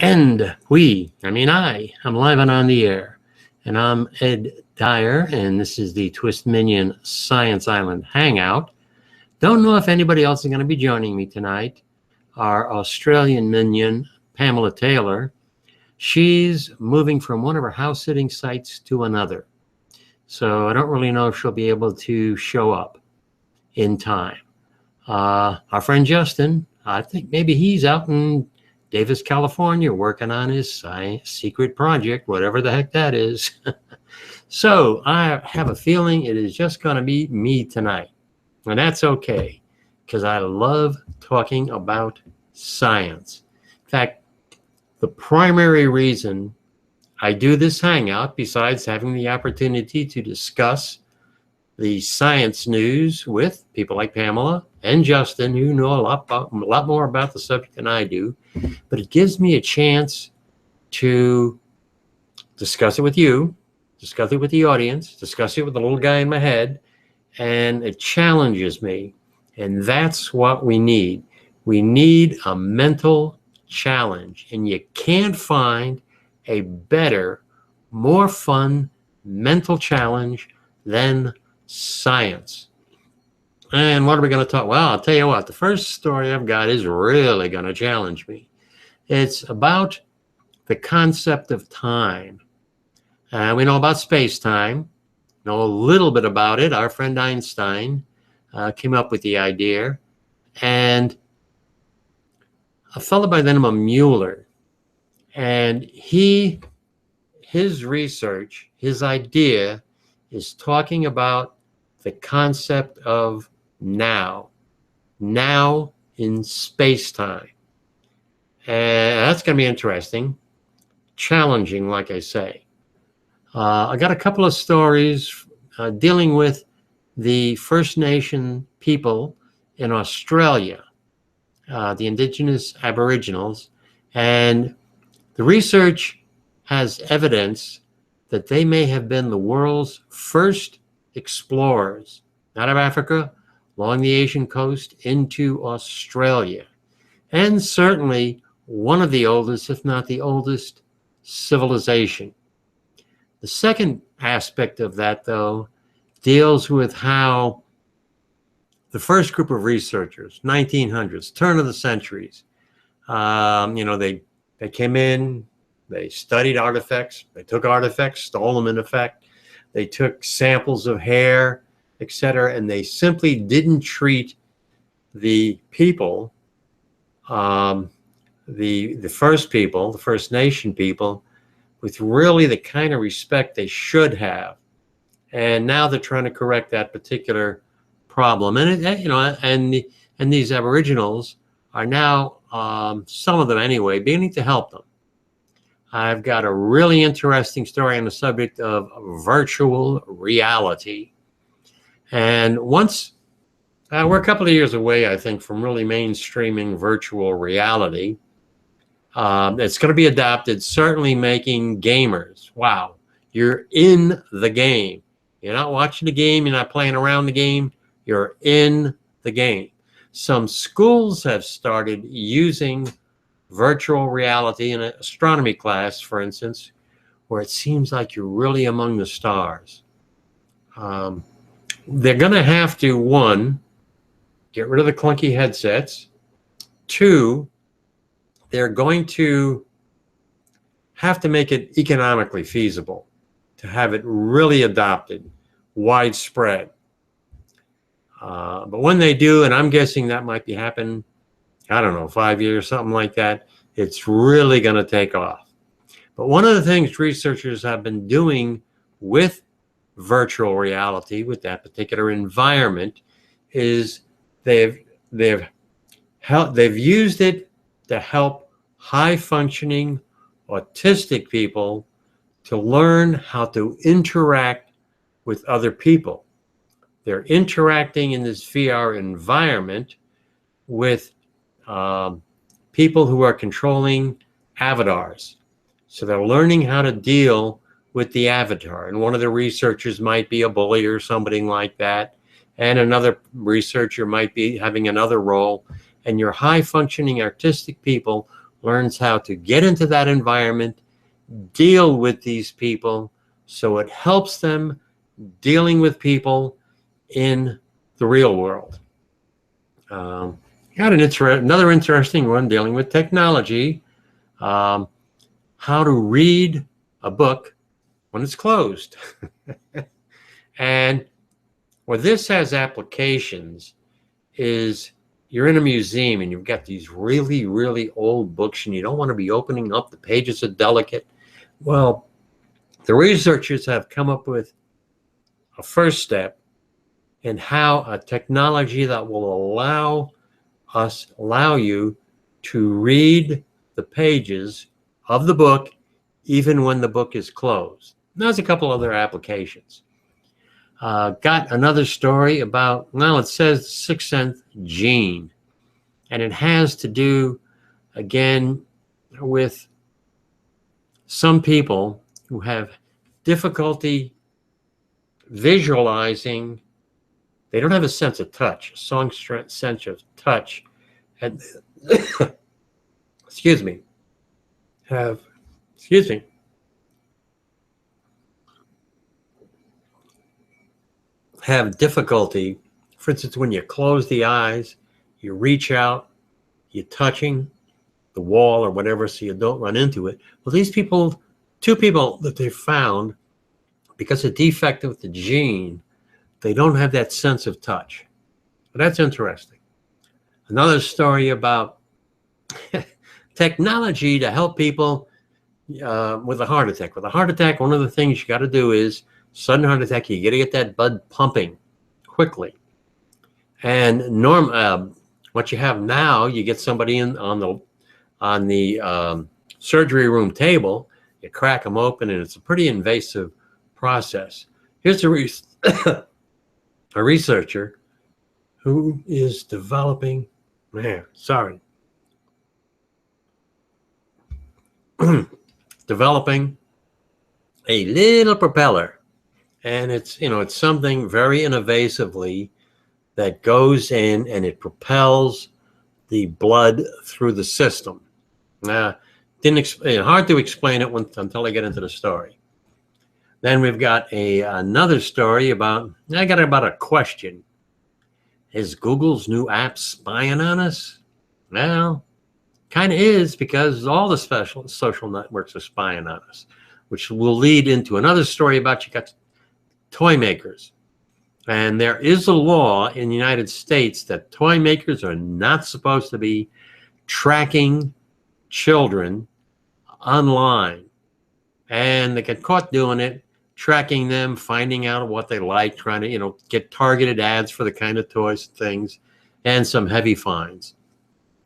And I'm live and on the air. And I'm Ed Dyer, and this is the TWIS Minion Science Island Hangout. Don't know if anybody else is going to be joining me tonight. Our Australian minion, Pamela Taylor, she's moving from one of her house sitting sites to another. So I don't really know if she'll be able to show up in time. Our friend Justin, I think maybe he's out in Davis, California, working on his secret project, whatever the heck that is. So I have a feeling it is just going to be me tonight. And that's okay, because I love talking about science. In fact, the primary reason I do this hangout, besides having the opportunity to discuss the science news with people like Pamela and Justin, who know a lot more about the subject than I do, but it gives me a chance to discuss it with you, discuss it with the audience, discuss it with the little guy in my head, and it challenges me. And that's what we need. We need a mental challenge, and you can't find a better, more fun mental challenge than science. And what are we going to talk? Well, I'll tell you what, the first story I've got is really going to challenge me. It's about the concept of time. We know about space-time, know a little bit about it. Our friend Einstein came up with the idea. And a fellow by the name of Mueller, and his research, his idea is talking about the concept of now in space-time. And that's going to be interesting, challenging, like I say. I got a couple of stories dealing with the First Nation people in Australia, the Indigenous Aboriginals, and the research has evidence that they may have been the world's first explorers out of Africa, along the Asian coast, into Australia, and certainly one of the oldest, if not the oldest, civilization. The second aspect of that, though, deals with how the first group of researchers, 1900s, turn of the centuries, they came in, they studied artifacts, they took artifacts, stole them in effect, they took samples of hair, etc., and they simply didn't treat the people, the first people, the First Nation people, with really the kind of respect they should have. And now they're trying to correct that particular problem. And these Aboriginals are now, some of them anyway, beginning to help them. I've got a really interesting story on the subject of virtual reality. And once, we're a couple of years away, I think, from really mainstreaming virtual reality. It's going to be adopted, certainly making gamers. Wow, you're in the game. You're not watching the game, you're not playing around the game, you're in the game. Some schools have started using virtual reality in an astronomy class, for instance, where it seems like you're really among the stars. They're going to have to, one, get rid of the clunky headsets. Two, they're going to have to make it economically feasible to have it really adopted, widespread. But when they do, and I'm guessing that might be happening, I don't know, 5 years, something like that, it's really going to take off. But one of the things researchers have been doing with virtual reality, with that particular environment, is they've used it to help high-functioning autistic people to learn how to interact with other people. They're interacting in this VR environment with people who are controlling avatars. So they're learning how to deal with the avatar. And one of the researchers might be a bully or something like that. And another researcher might be having another role. And your high-functioning artistic people learns how to get into that environment, deal with these people, so it helps them dealing with people in the real world. Got another interesting one dealing with technology, how to read a book when it's closed. And where this has applications is you're in a museum and you've got these really, really old books and you don't want to be opening up. The pages are delicate. Well, the researchers have come up with a first step in how a technology that will allow you to read the pages of the book even when the book is closed. There's a couple other applications. Got another story about, well, it says sixth sense gene, and it has to do, again, with some people who have difficulty visualizing. They don't have a sense of touch, a strong sense of touch, and excuse me, have difficulty. For instance, when you close the eyes, you reach out, you're touching the wall or whatever so you don't run into it. Well, these people, two people that they found, because of defect of the gene, they don't have that sense of touch. But that's interesting. Another story about technology to help people with a heart attack. With a heart attack, one of the things you got to do is sudden heart attack. You got to get that blood pumping quickly. And what you have now, you get somebody in on the surgery room table. You crack them open, and it's a pretty invasive process. Here's a researcher who is developing. Developing a little propeller, and it's something very innovatively that goes in and it propels the blood through the system. Hard to explain it until I get into the story. Then we've got another story about a question. Is Google's new app spying on us? Well, kind of is, because all the special social networks are spying on us, which will lead into another story about you got Toymakers. And there is a law in the United States that Toymakers are not supposed to be tracking children online. And they get caught doing it, tracking them, finding out what they like, trying to, get targeted ads for the kind of toys, things, and some heavy fines.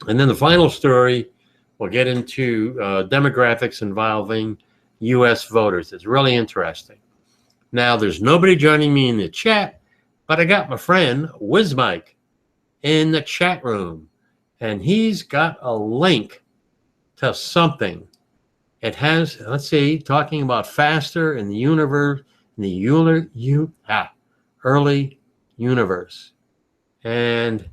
And then the final story, we'll get into demographics involving U.S. voters. It's really interesting. Now, there's nobody joining me in the chat, but I got my friend WizMike in the chat room, and he's got a link to something. It has, let's see, talking about faster in the universe, in the early universe. And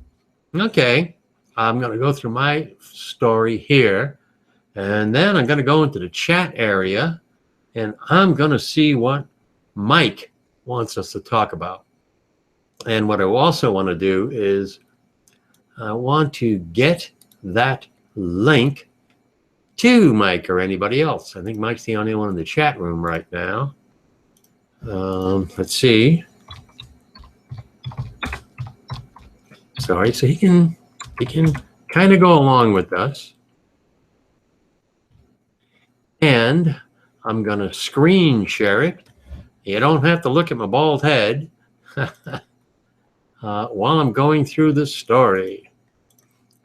okay, I'm going to go through my story here, and then I'm going to go into the chat area, and I'm going to see what Mike wants us to talk about. And what I also want to do is I want to get that link to Mike or anybody else. I think Mike's the only one in the chat room right now. Let's see. Sorry, so he can kind of go along with us. And I'm going to screen share it. You don't have to look at my bald head while I'm going through this story.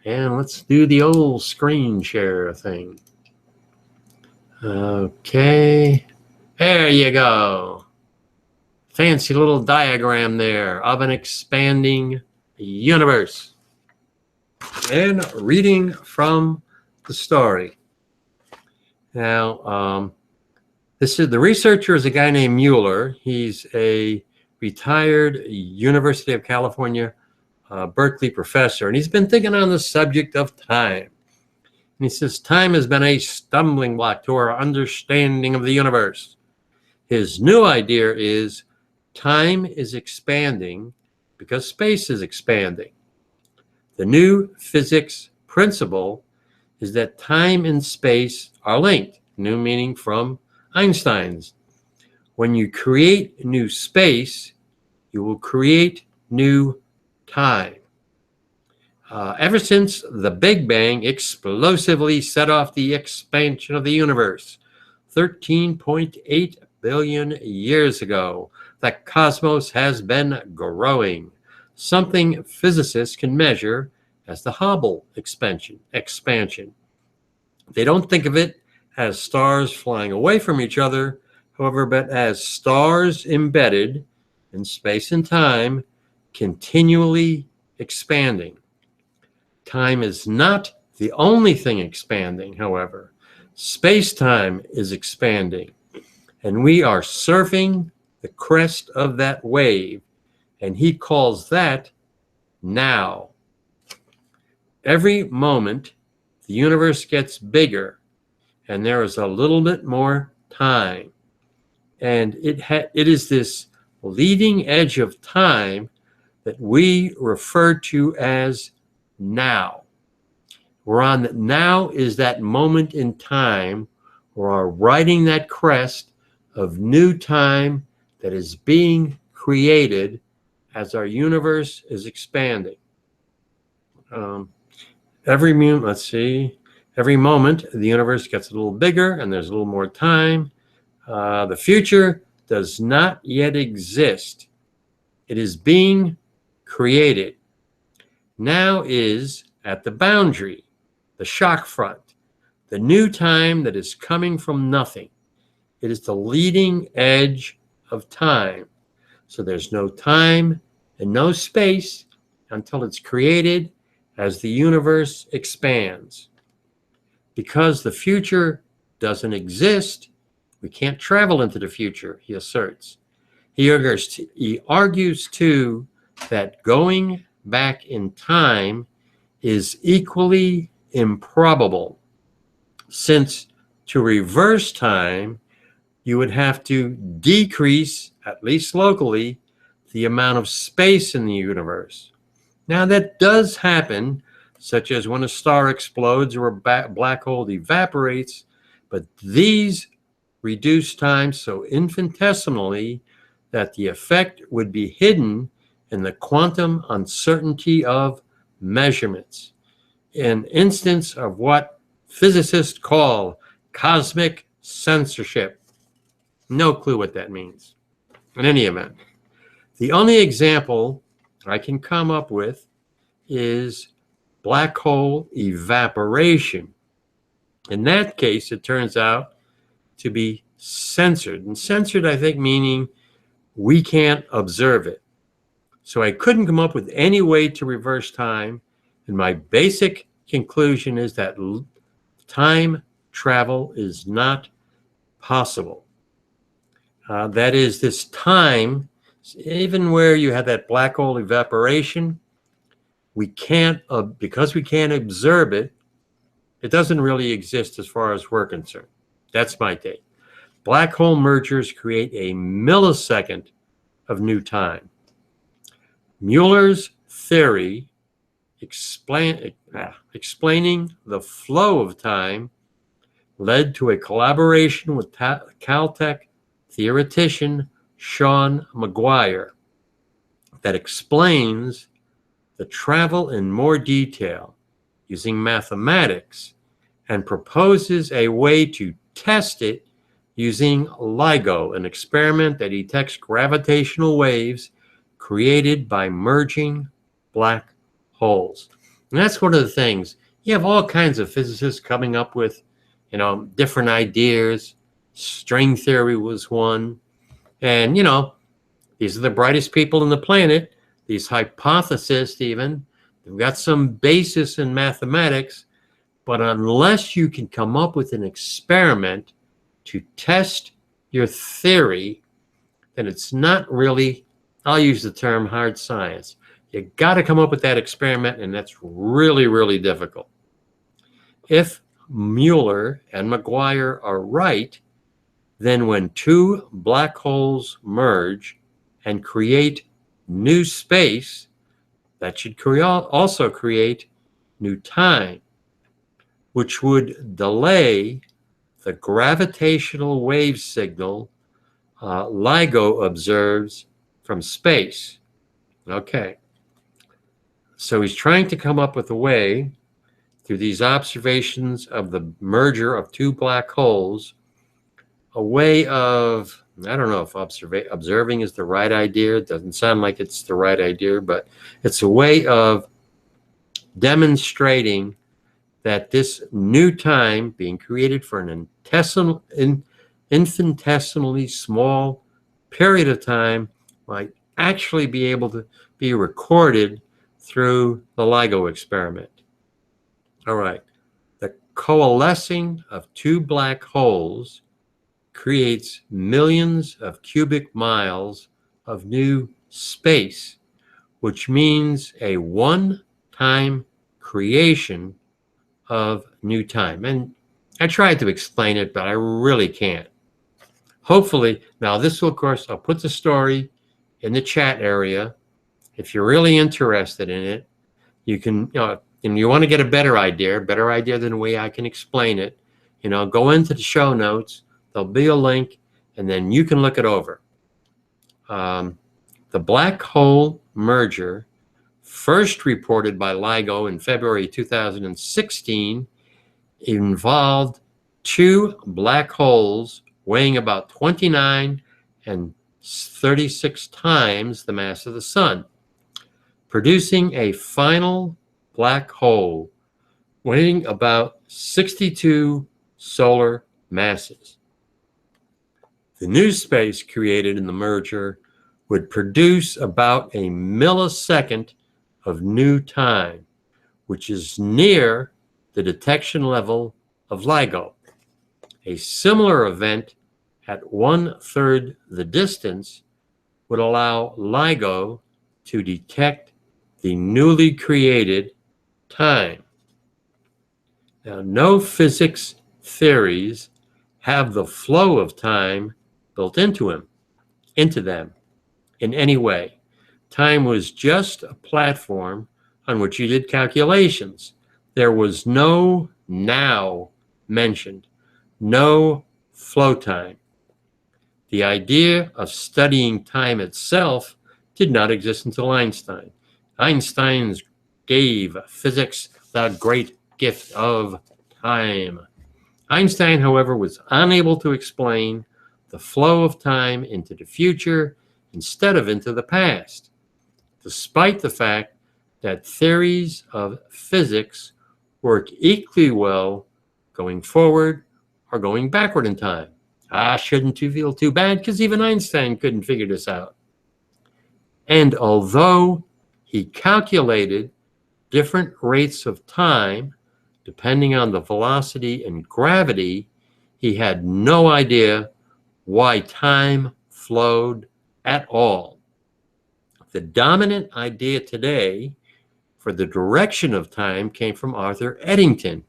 And let's do the old screen share thing. Okay, there you go. Fancy little diagram there of an expanding universe. And reading from the story. Now, the researcher is a guy named Mueller. He's a retired University of California Berkeley professor, and he's been thinking on the subject of time. And he says, time has been a stumbling block to our understanding of the universe. His new idea is time is expanding because space is expanding. The new physics principle is that time and space are linked, new meaning from Einstein's. When you create new space, you will create new time. Ever since the Big Bang explosively set off the expansion of the universe 13.8 billion years ago, the cosmos has been growing, something physicists can measure as the Hubble expansion. They don't think of it as stars flying away from each other, however, but as stars embedded in space and time, continually expanding. Time is not the only thing expanding, however. Space-time is expanding, and we are surfing the crest of that wave, and he calls that now. Every moment, the universe gets bigger, and there is a little bit more time. And it is this leading edge of time that we refer to as now. We're on now is that moment in time where we're riding that crest of new time that is being created as our universe is expanding. Every moment the universe gets a little bigger and there's a little more time. The future does not yet exist. It is being created. Now is at the boundary, the shock front, the new time that is coming from nothing. It is the leading edge of time. So there's no time and no space until it's created as the universe expands. Because the future doesn't exist, we can't travel into the future, he asserts. He argues too that going back in time is equally improbable, since to reverse time, you would have to decrease, at least locally, the amount of space in the universe. Now that does happen, such as when a star explodes or a black hole evaporates, but these reduce time so infinitesimally that the effect would be hidden in the quantum uncertainty of measurements, an instance of what physicists call cosmic censorship. No clue what that means. In any event, the only example I can come up with is black hole evaporation. In that case, it turns out to be censored. And censored, I think, meaning we can't observe it. So I couldn't come up with any way to reverse time. And my basic conclusion is that time travel is not possible. That is, this time, even where you have that black hole evaporation, we can't, because we can't observe it, it doesn't really exist as far as we're concerned. That's my take. Black hole mergers create a millisecond of new time. Mueller's theory explaining the flow of time led to a collaboration with Caltech theoretician Sean McGuire that explains the travel in more detail using mathematics and proposes a way to test it using LIGO, an experiment that detects gravitational waves created by merging black holes. And that's one of the things. You have all kinds of physicists coming up with, different ideas. String theory was one. And, these are the brightest people on the planet. These hypotheses, even, they've got some basis in mathematics. But unless you can come up with an experiment to test your theory, then it's not really, I'll use the term hard science. You got to come up with that experiment, and that's really, really difficult. If Mueller and McGuire are right, then when two black holes merge and create new space, that should also create new time, which would delay the gravitational wave signal LIGO observes from space. Okay. So he's trying to come up with a way through these observations of the merger of two black holes, a way of, I don't know if observing is the right idea. It doesn't sound like it's the right idea, but it's a way of demonstrating that this new time being created for an infinitesimally small period of time might actually be able to be recorded through the LIGO experiment. All right, the coalescing of two black holes creates millions of cubic miles of new space, which means a one-time creation of new time. And I tried to explain it, but I really can't. Hopefully, now this will, of course, I'll put the story in the chat area. If you're really interested in it, you can, and you want to get a better idea than the way I can explain it, go into the show notes. There'll be a link, and then you can look it over. The black hole merger, first reported by LIGO in February 2016, involved two black holes weighing about 29 and 36 times the mass of the sun, producing a final black hole weighing about 62 solar masses. The new space created in the merger would produce about a millisecond of new time, which is near the detection level of LIGO. A similar event at 1/3 the distance would allow LIGO to detect the newly created time. Now, no physics theories have the flow of time built into them in any way. Time was just a platform on which you did calculations. There was no now mentioned, no flow time. The idea of studying time itself did not exist until Einstein. Einstein gave physics the great gift of time. Einstein, however, was unable to explain the flow of time into the future instead of into the past, despite the fact that theories of physics work equally well going forward or going backward in time. Shouldn't you feel too bad, because even Einstein couldn't figure this out. And although he calculated different rates of time depending on the velocity and gravity, he had no idea why time flowed at all. The dominant idea today for the direction of time came from Arthur Eddington,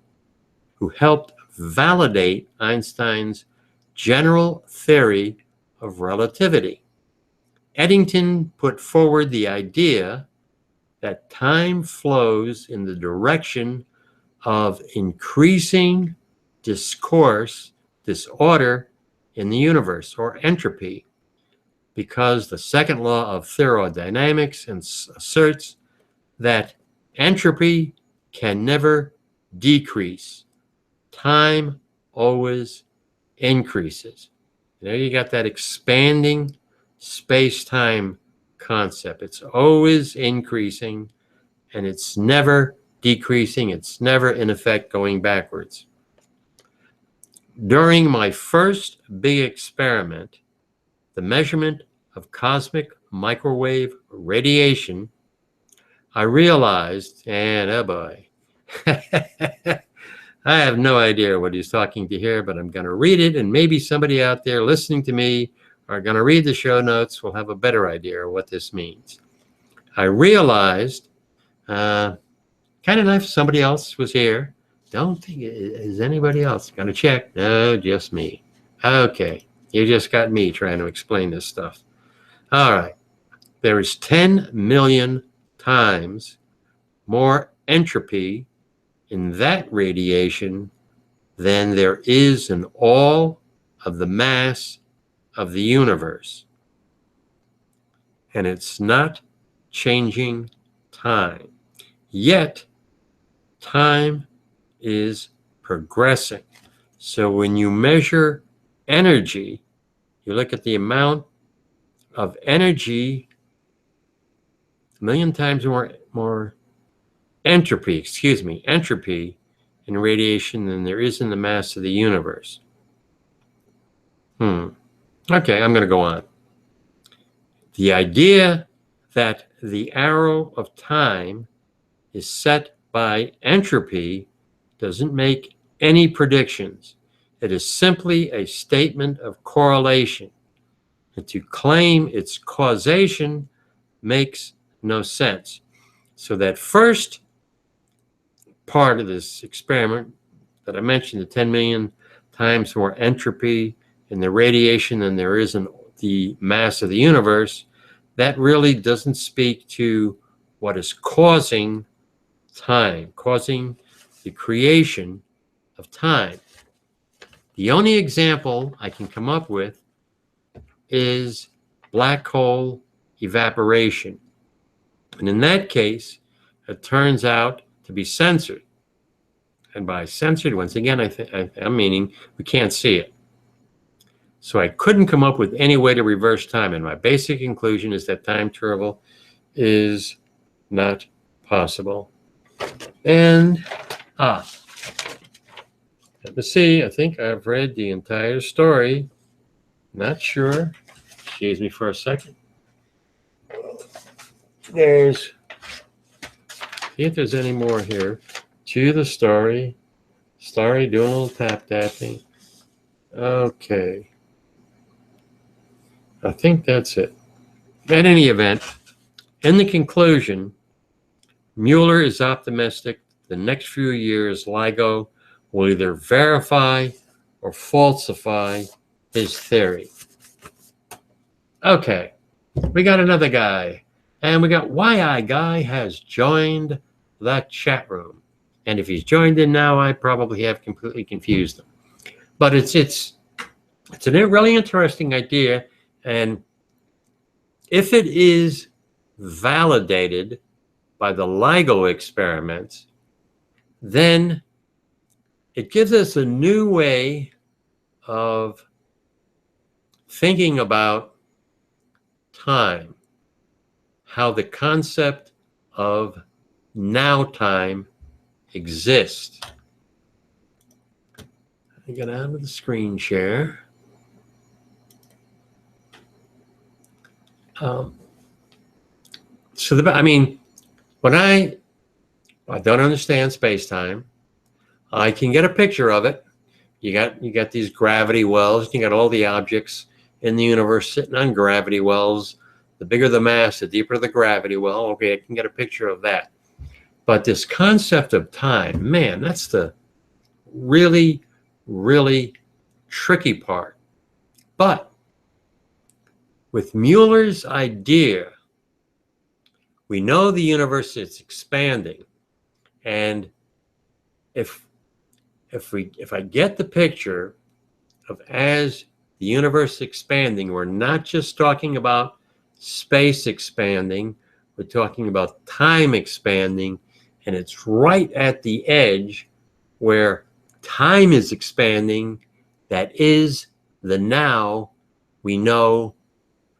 who helped validate Einstein's general theory of relativity. Eddington put forward the idea that time flows in the direction of increasing disorder in the universe, or entropy, because the second law of thermodynamics asserts that entropy can never decrease. Time always increases. There you got that expanding space-time concept. It's always increasing, and it's never decreasing. It's never, in effect, going backwards. During my first big experiment, the measurement of cosmic microwave radiation, I realized, and oh boy, I have no idea what he's talking to here, but I'm going to read it, and maybe somebody out there listening to me are going to read the show notes will have a better idea of what this means. I realized, kind of if somebody else was here, don't think, is anybody else? Gotta check. No, just me. Okay, you just got me trying to explain this stuff. All right, there is 10 million times more entropy in that radiation than there is in all of the mass of the universe. And it's not changing time. Yet, time is progressing. So when you measure energy, you look at the amount of energy, a million times more entropy in radiation than there is in the mass of the universe. Okay, I'm going to go on. The idea that the arrow of time is set by entropy doesn't make any predictions. It is simply a statement of correlation. And to claim its causation makes no sense. So that first part of this experiment that I mentioned, the 10 million times more entropy in the radiation than there is in the mass of the universe, that really doesn't speak to what is causing time, causing the creation of time. The only example I can come up with is black hole evaporation. And in that case, it turns out to be censored. And by censored, once again, I'm meaning we can't see it. So I couldn't come up with any way to reverse time. And my basic conclusion is that time travel is not possible. And, let me see, I think I've read the entire story. Not sure. Excuse me for a second. See if there's any more here to the story. Doing a little tap tapping. Okay. I think that's it. In any event, in the conclusion, Mueller is optimistic the next few years LIGO will either verify or falsify his theory. Okay, we got another guy. And we got YI Guy has joined the chat room. And if he's joined in now, I probably have completely confused him. But it's a really interesting idea. And if it is validated by the LIGO experiments, then it gives us a new way of thinking about time, how the concept of now time exists. I get out of the screen share. When I don't understand space-time, I can get a picture of it. You got these gravity wells. You got all the objects in the universe sitting on gravity wells. The bigger the mass, the deeper the gravity well. Okay, I can get a picture of that. But this concept of time, man, that's the really, really tricky part. But with Mueller's idea, we know the universe is expanding. And if I get the picture of as the universe is expanding, we're not just talking about space expanding, we're talking about time expanding, and it's right at the edge where time is expanding. That is the now we know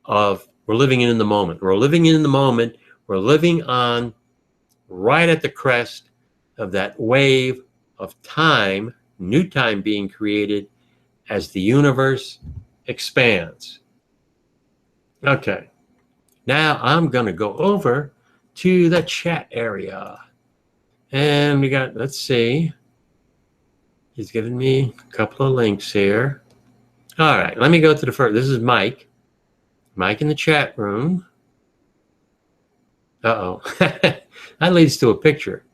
of. We're living in the moment. We're living in the moment. We're living on right at the crest of that wave of time, new time being created as the universe expands. Okay. Now I'm going to go over to the chat area. And we got, let's see. He's given me a couple of links here. All right, let me go to the first. This is Mike. Mike in the chat room. Uh-oh. That leads to a picture.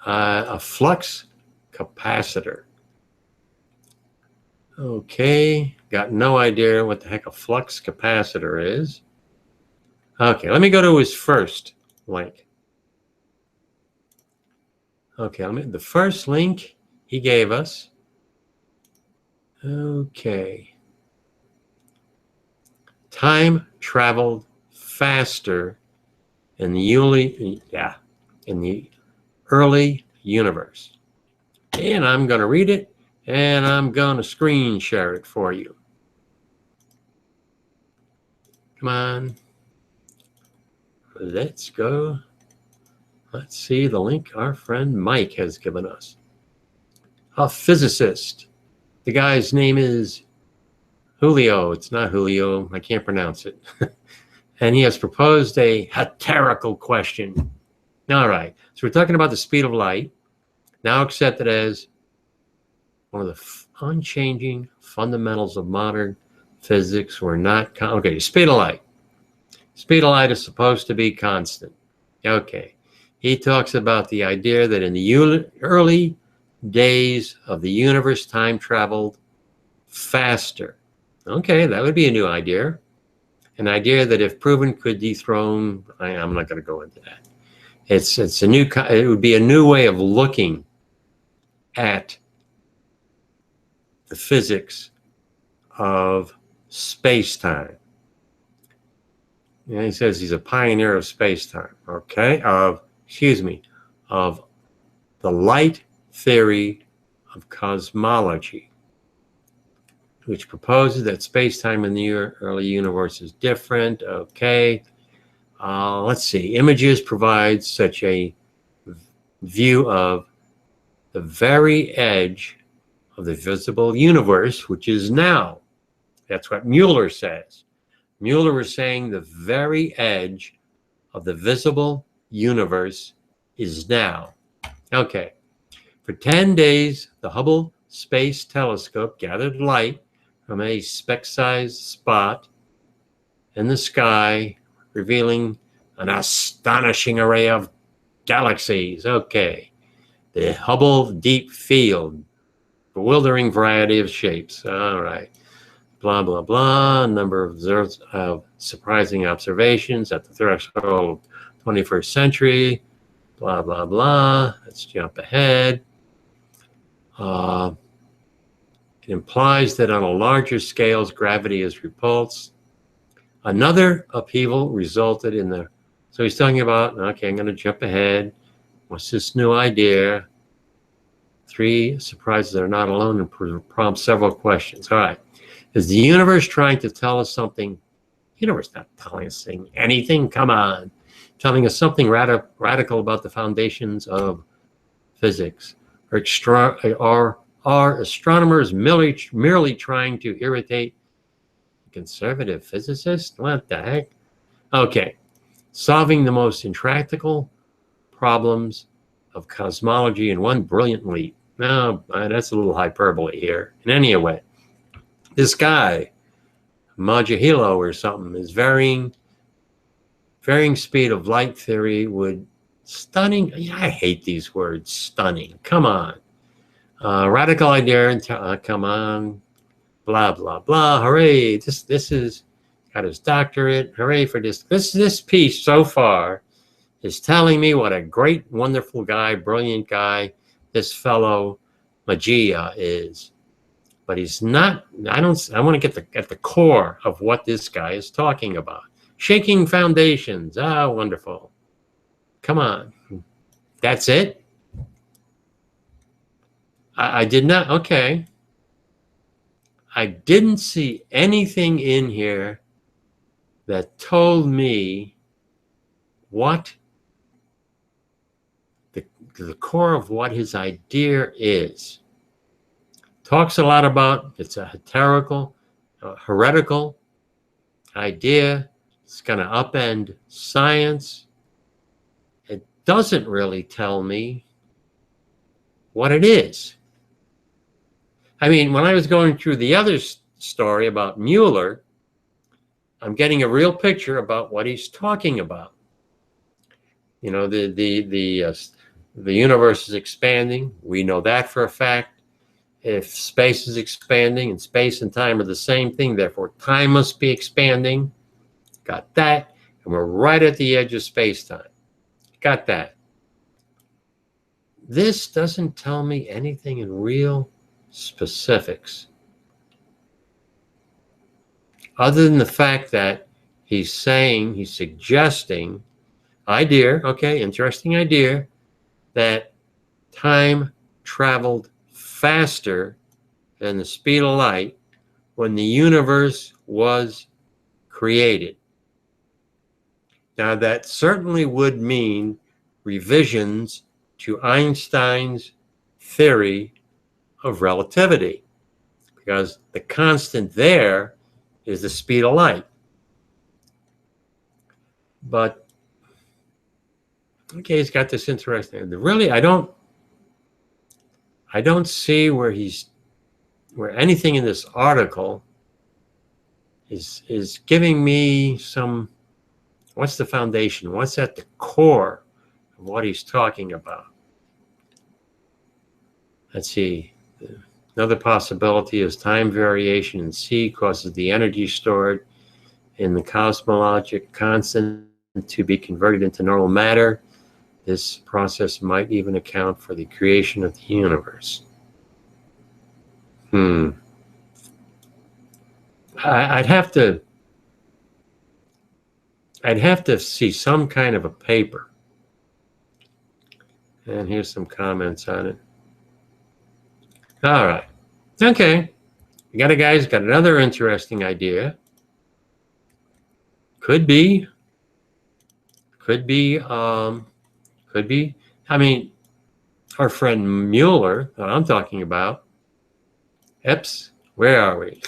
A flux capacitor. Okay, got no idea what the heck a flux capacitor is. Okay, let me go to his first link. Okay, the first link he gave us. Okay. Time traveled faster in the early universe. And I'm going to read it, and I'm going to screen share it for you. Come on. Let's go. Let's see the link our friend Mike has given us. A physicist. The guy's name is Julio. It's not Julio. I can't pronounce it. And he has proposed a rhetorical question. All right. So we're talking about the speed of light, now accepted as one of the unchanging fundamentals of modern physics. We're not, okay, speed of light. Speed of light is supposed to be constant. Okay. He talks about the idea that in the early days of the universe, time traveled faster. Okay, that would be a new idea. An idea that, if proven, could dethrone. I'm not going to go into that. It's a new. It would be a new way of looking at the physics of space-time. And he says he's a pioneer of space-time. Okay, of the light theory of cosmology, which proposes that space-time in the early universe is different. Okay. Let's see. Images provide such a view of the very edge of the visible universe, which is now. That's what Mueller says. Mueller was saying the very edge of the visible universe is now. Okay. For 10 days, the Hubble Space Telescope gathered light from a speck-sized spot in the sky, revealing an astonishing array of galaxies. Okay. The Hubble Deep Field, bewildering variety of shapes. All right. Blah, blah, blah. A number of surprising observations at the threshold of 21st century. Blah, blah, blah. Let's jump ahead. It implies that on a larger scale, gravity is repulsed. Another upheaval resulted in the, so he's talking about, okay, I'm going to jump ahead. What's this new idea? 3 surprises that are not alone and prompt several questions. All right. Is the universe trying to tell us something? The universe not telling us anything. Come on. Telling us something radical about the foundations of physics. Or are astronomers merely trying to irritate conservative physicists? What the heck? Okay. Solving the most intractable problems of cosmology in one brilliant leap. No, that's a little hyperbole here. In any event, this guy, Majahilo or something, is varying speed of light theory would stunning. I hate these words. Stunning. Come on. Radical idea. Come on. Blah blah blah. Hooray! This is got his doctorate. Hooray for this. This piece so far is telling me what a great, wonderful guy, brilliant guy this fellow Magia is. But he's not. I want to get at the core of what this guy is talking about. Shaking foundations. Ah, wonderful. Come on. That's it? I did not. Okay. I didn't see anything in here that told me what the core of what his idea is. Talks a lot about it's a heretical idea. It's going to upend science. It doesn't really tell me what it is. I mean, when I was going through the other story about Mueller, I'm getting a real picture about what he's talking about. You know, the the universe is expanding. We know that for a fact. If space is expanding and space and time are the same thing, therefore time must be expanding. Got that. And we're right at the edge of space-time. Got that. This doesn't tell me anything in real specifics, other than the fact that he's suggesting, idea, okay, interesting idea, that time traveled faster than the speed of light when the universe was created. Now, that certainly would mean revisions to Einstein's theory of relativity, because the constant there is the speed of light. But, okay, he's got this interesting, really, I don't see where anything in this article is giving me some, what's the foundation? What's at the core of what he's talking about? Let's see. Another possibility is time variation in C causes the energy stored in the cosmologic constant to be converted into normal matter. This process might even account for the creation of the universe. I'd have to see some kind of a paper. And here's some comments on it. All right. Okay. We got a guy who's got another interesting idea. Could be. I mean, our friend Mueller, that I'm talking about. Eps, where are we?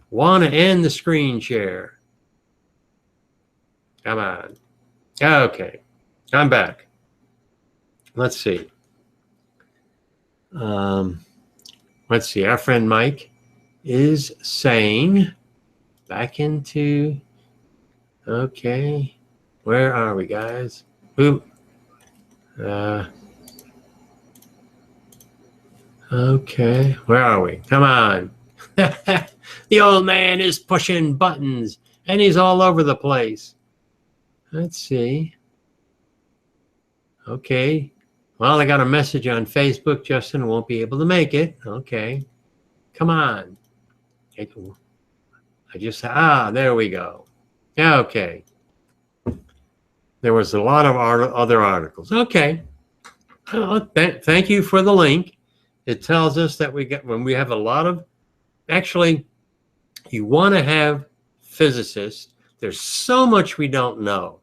Want to end the screen share. Come on. Okay. I'm back. Let's see. Let's see. Our friend Mike is saying, back into, okay. Where are we, guys? Okay, where are we? Come on. The old man is pushing buttons, and he's all over the place. Let's see. Okay. Well, I got a message on Facebook. Justin won't be able to make it. Okay. Come on. There we go. Okay. There was a lot of other articles. Okay. Thank you for the link. It tells us that when we have a lot of, actually, you want to have physicists. There's so much we don't know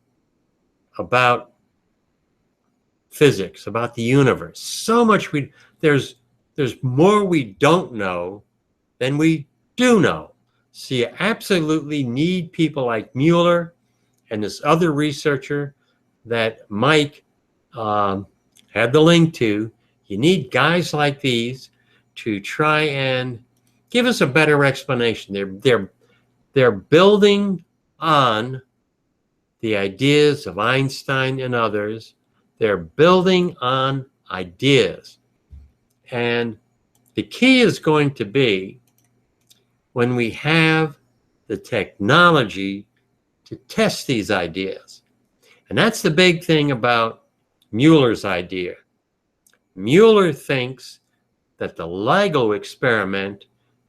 about physics, about the universe. So much there's more we don't know than we do know. So you absolutely need people like Mueller and this other researcher that Mike had the link to. You need guys like these to try and give us a better explanation. They're building on the ideas of Einstein and others. They're building on ideas. And the key is going to be when we have the technology to test these ideas. And that's the big thing about Mueller's idea. Mueller thinks that the LIGO experiment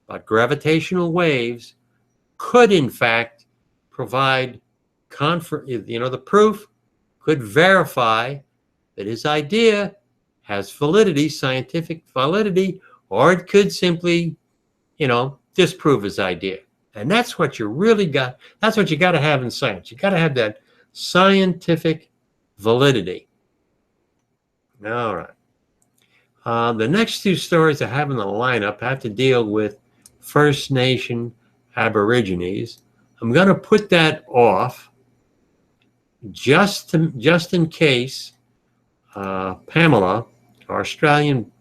about gravitational waves could, in fact, provide the proof, could verify that his idea has validity, scientific validity, or it could simply, disprove his idea. And that's what you really got. That's what you got to have in science. You got to have that scientific validity. All right. The next two stories I have in the lineup have to deal with First Nation Aborigines. I'm going to put that off just in case Pamela, our Australian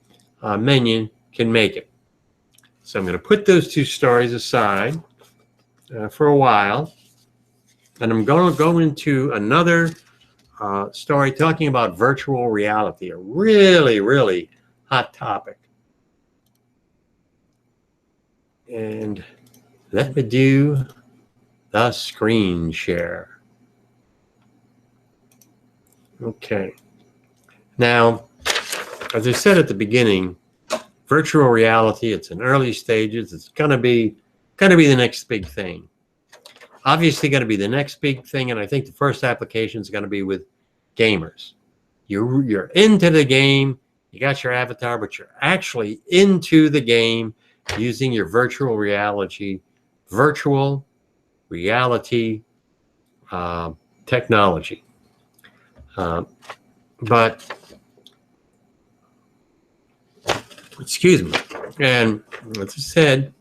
Minion, can make it. So I'm going to put those two stories aside for a while, and I'm going to go into another story talking about virtual reality, a really, really hot topic. And let me do the screen share. Okay. Now, as I said at the beginning, virtual reality, it's in early stages. It's gonna be the next big thing. Obviously gonna be the next big thing, and I think the first application is gonna be with gamers. You're into the game, you got your avatar, but you're actually into the game using your virtual reality technology. But excuse me. And as I said,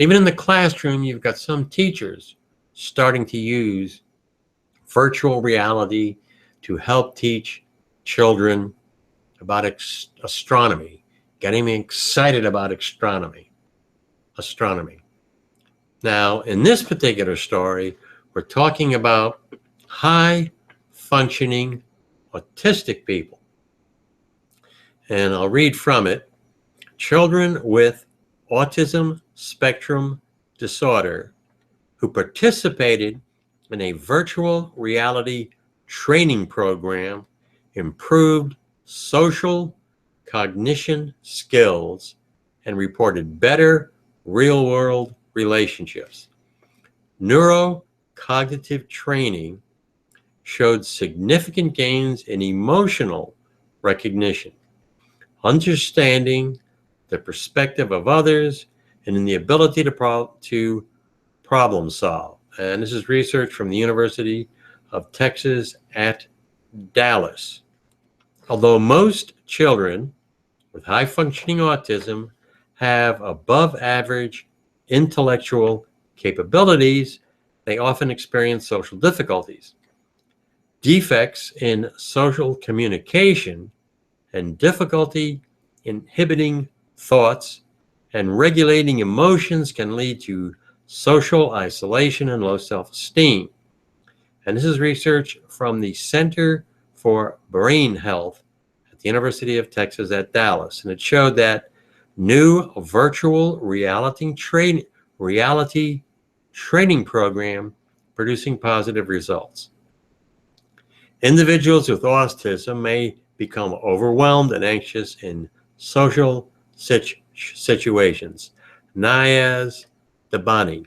even in the classroom, you've got some teachers starting to use virtual reality to help teach children about astronomy, getting me excited about astronomy. Now, in this particular story, we're talking about high-functioning autistic people. And I'll read from it. Children with autism spectrum disorder who participated in a virtual reality training program improved social cognition skills and reported better real-world relationships. Neurocognitive training showed significant gains in emotional recognition, understanding the perspective of others, and in the ability to problem solve. And this is research from the University of Texas at Dallas. Although most children with high-functioning autism have above-average intellectual capabilities, they often experience social difficulties. Defects in social communication and difficulty inhibiting thoughts and regulating emotions can lead to social isolation and low self-esteem. And this is research from the Center for Brain Health at the University of Texas at Dallas. And it showed that new virtual reality training program producing positive results. Individuals with autism may become overwhelmed and anxious in social situations. Nayaz Dabani.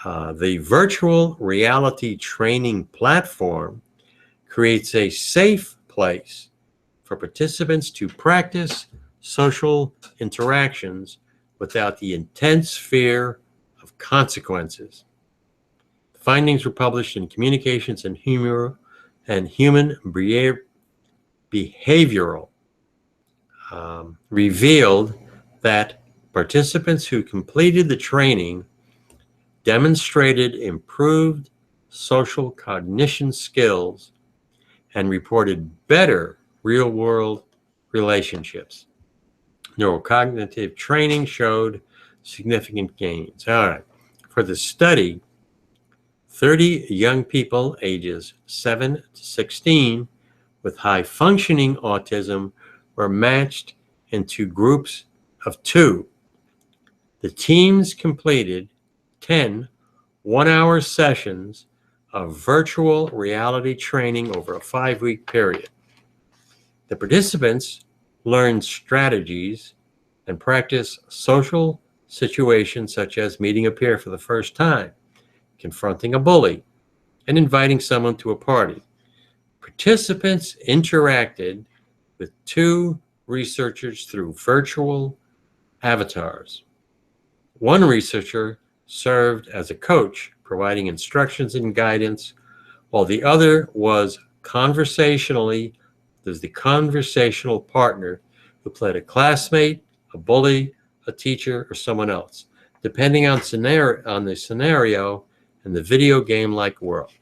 The virtual reality training platform creates a safe place for participants to practice social interactions without the intense fear of consequences. The findings were published in Communications and Humor and Human Behavioral. Revealed that participants who completed the training demonstrated improved social cognition skills and reported better real-world relationships. Neurocognitive training showed significant gains. All right. For the study, 30 young people ages 7 to 16 with high-functioning autism were matched into groups of 2. The teams completed 10 one-hour sessions of virtual reality training over a 5-week period. The participants learned strategies and practiced social situations such as meeting a peer for the first time, confronting a bully, and inviting someone to a party. Participants interacted with 2 researchers through virtual avatars. One researcher served as a coach, providing instructions and guidance, while the other was the conversational partner who played a classmate, a bully, a teacher, or someone else, depending on the scenario in the video game-like world.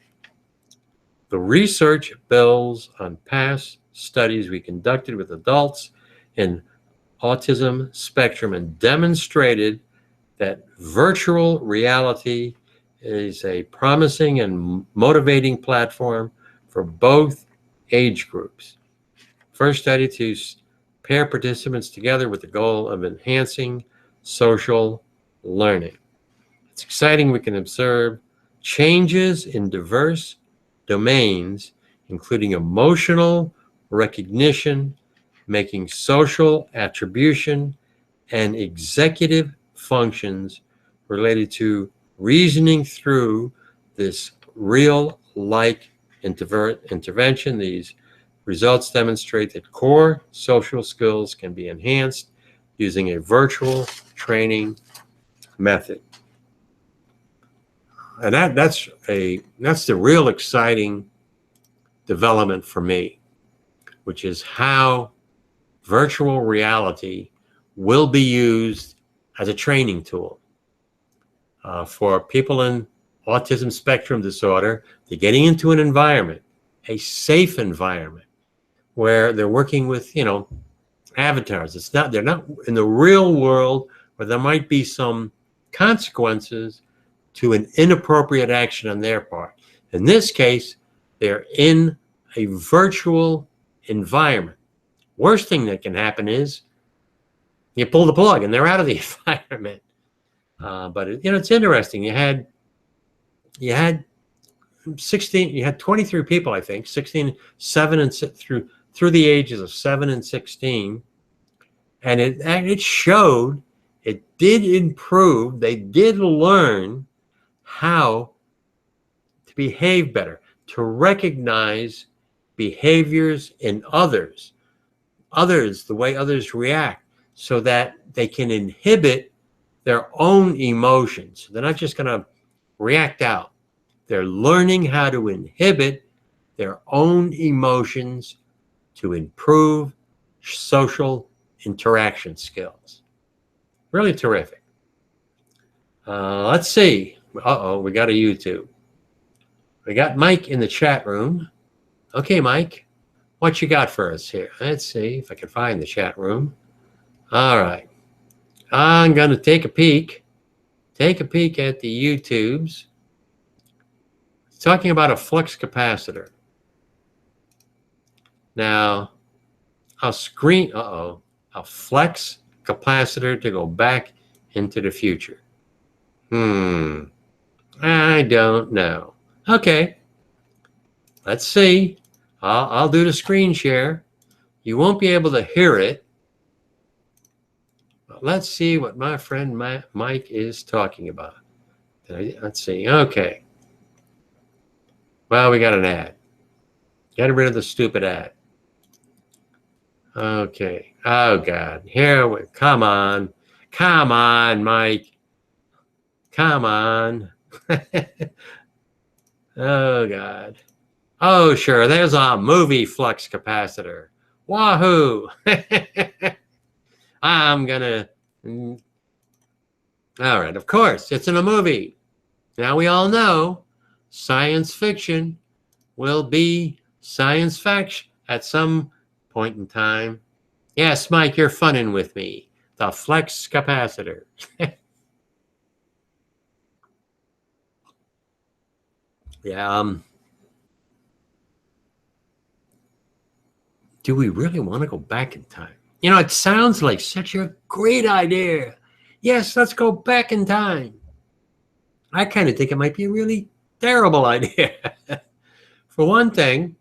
The research builds on past studies we conducted with adults in autism spectrum and demonstrated that virtual reality is a promising and motivating platform for both age groups. First study to pair participants together with the goal of enhancing social learning. It's exciting. We can observe changes in diverse domains, including emotional recognition, making social attribution, and executive functions related to reasoning through this real-like intervention. These results demonstrate that core social skills can be enhanced using a virtual training method. And that's the real exciting development for me, which is how virtual reality will be used as a training tool for people in autism spectrum disorder. They're getting into an environment, a safe environment, where they're working with, avatars. They're not in the real world where there might be some consequences to an inappropriate action on their part. In this case, they're in a virtual environment. Worst thing that can happen is you pull the plug and they're out of the environment. But it's interesting. You had 23 people, I think, 16, 7 and through the ages of 7 and 16, and it showed it did improve. They did learn how to behave better, to recognize behaviors in others, the way others react, so that they can inhibit their own emotions. They're not just going to react out. They're learning how to inhibit their own emotions to improve social interaction skills. Really terrific. Let's see. Uh-oh, we got a YouTube. We got Mike in the chat room. Okay, Mike, what you got for us here? Let's see if I can find the chat room. All right. I'm going to take a peek at the YouTubes. It's talking about a flux capacitor. Now, a flex capacitor to go back into the future. I don't know. Okay, let's see. I'll do the screen share. You won't be able to hear it. But let's see what my friend Mike is talking about. Let's see. Okay. Well, we got an ad. Get rid of the stupid ad. Okay. Oh, God. Come on. Come on, Mike. Come on. Oh, God. Oh, sure. There's a movie flux capacitor. Wahoo. I'm going to... All right. Of course, it's in a movie. Now we all know science fiction will be science fact at some point in time. Yes, Mike, you're funning with me. The flux capacitor. Yeah. Do we really want to go back in time? It sounds like such a great idea. Yes, let's go back in time. I kind of think it might be a really terrible idea. For one thing,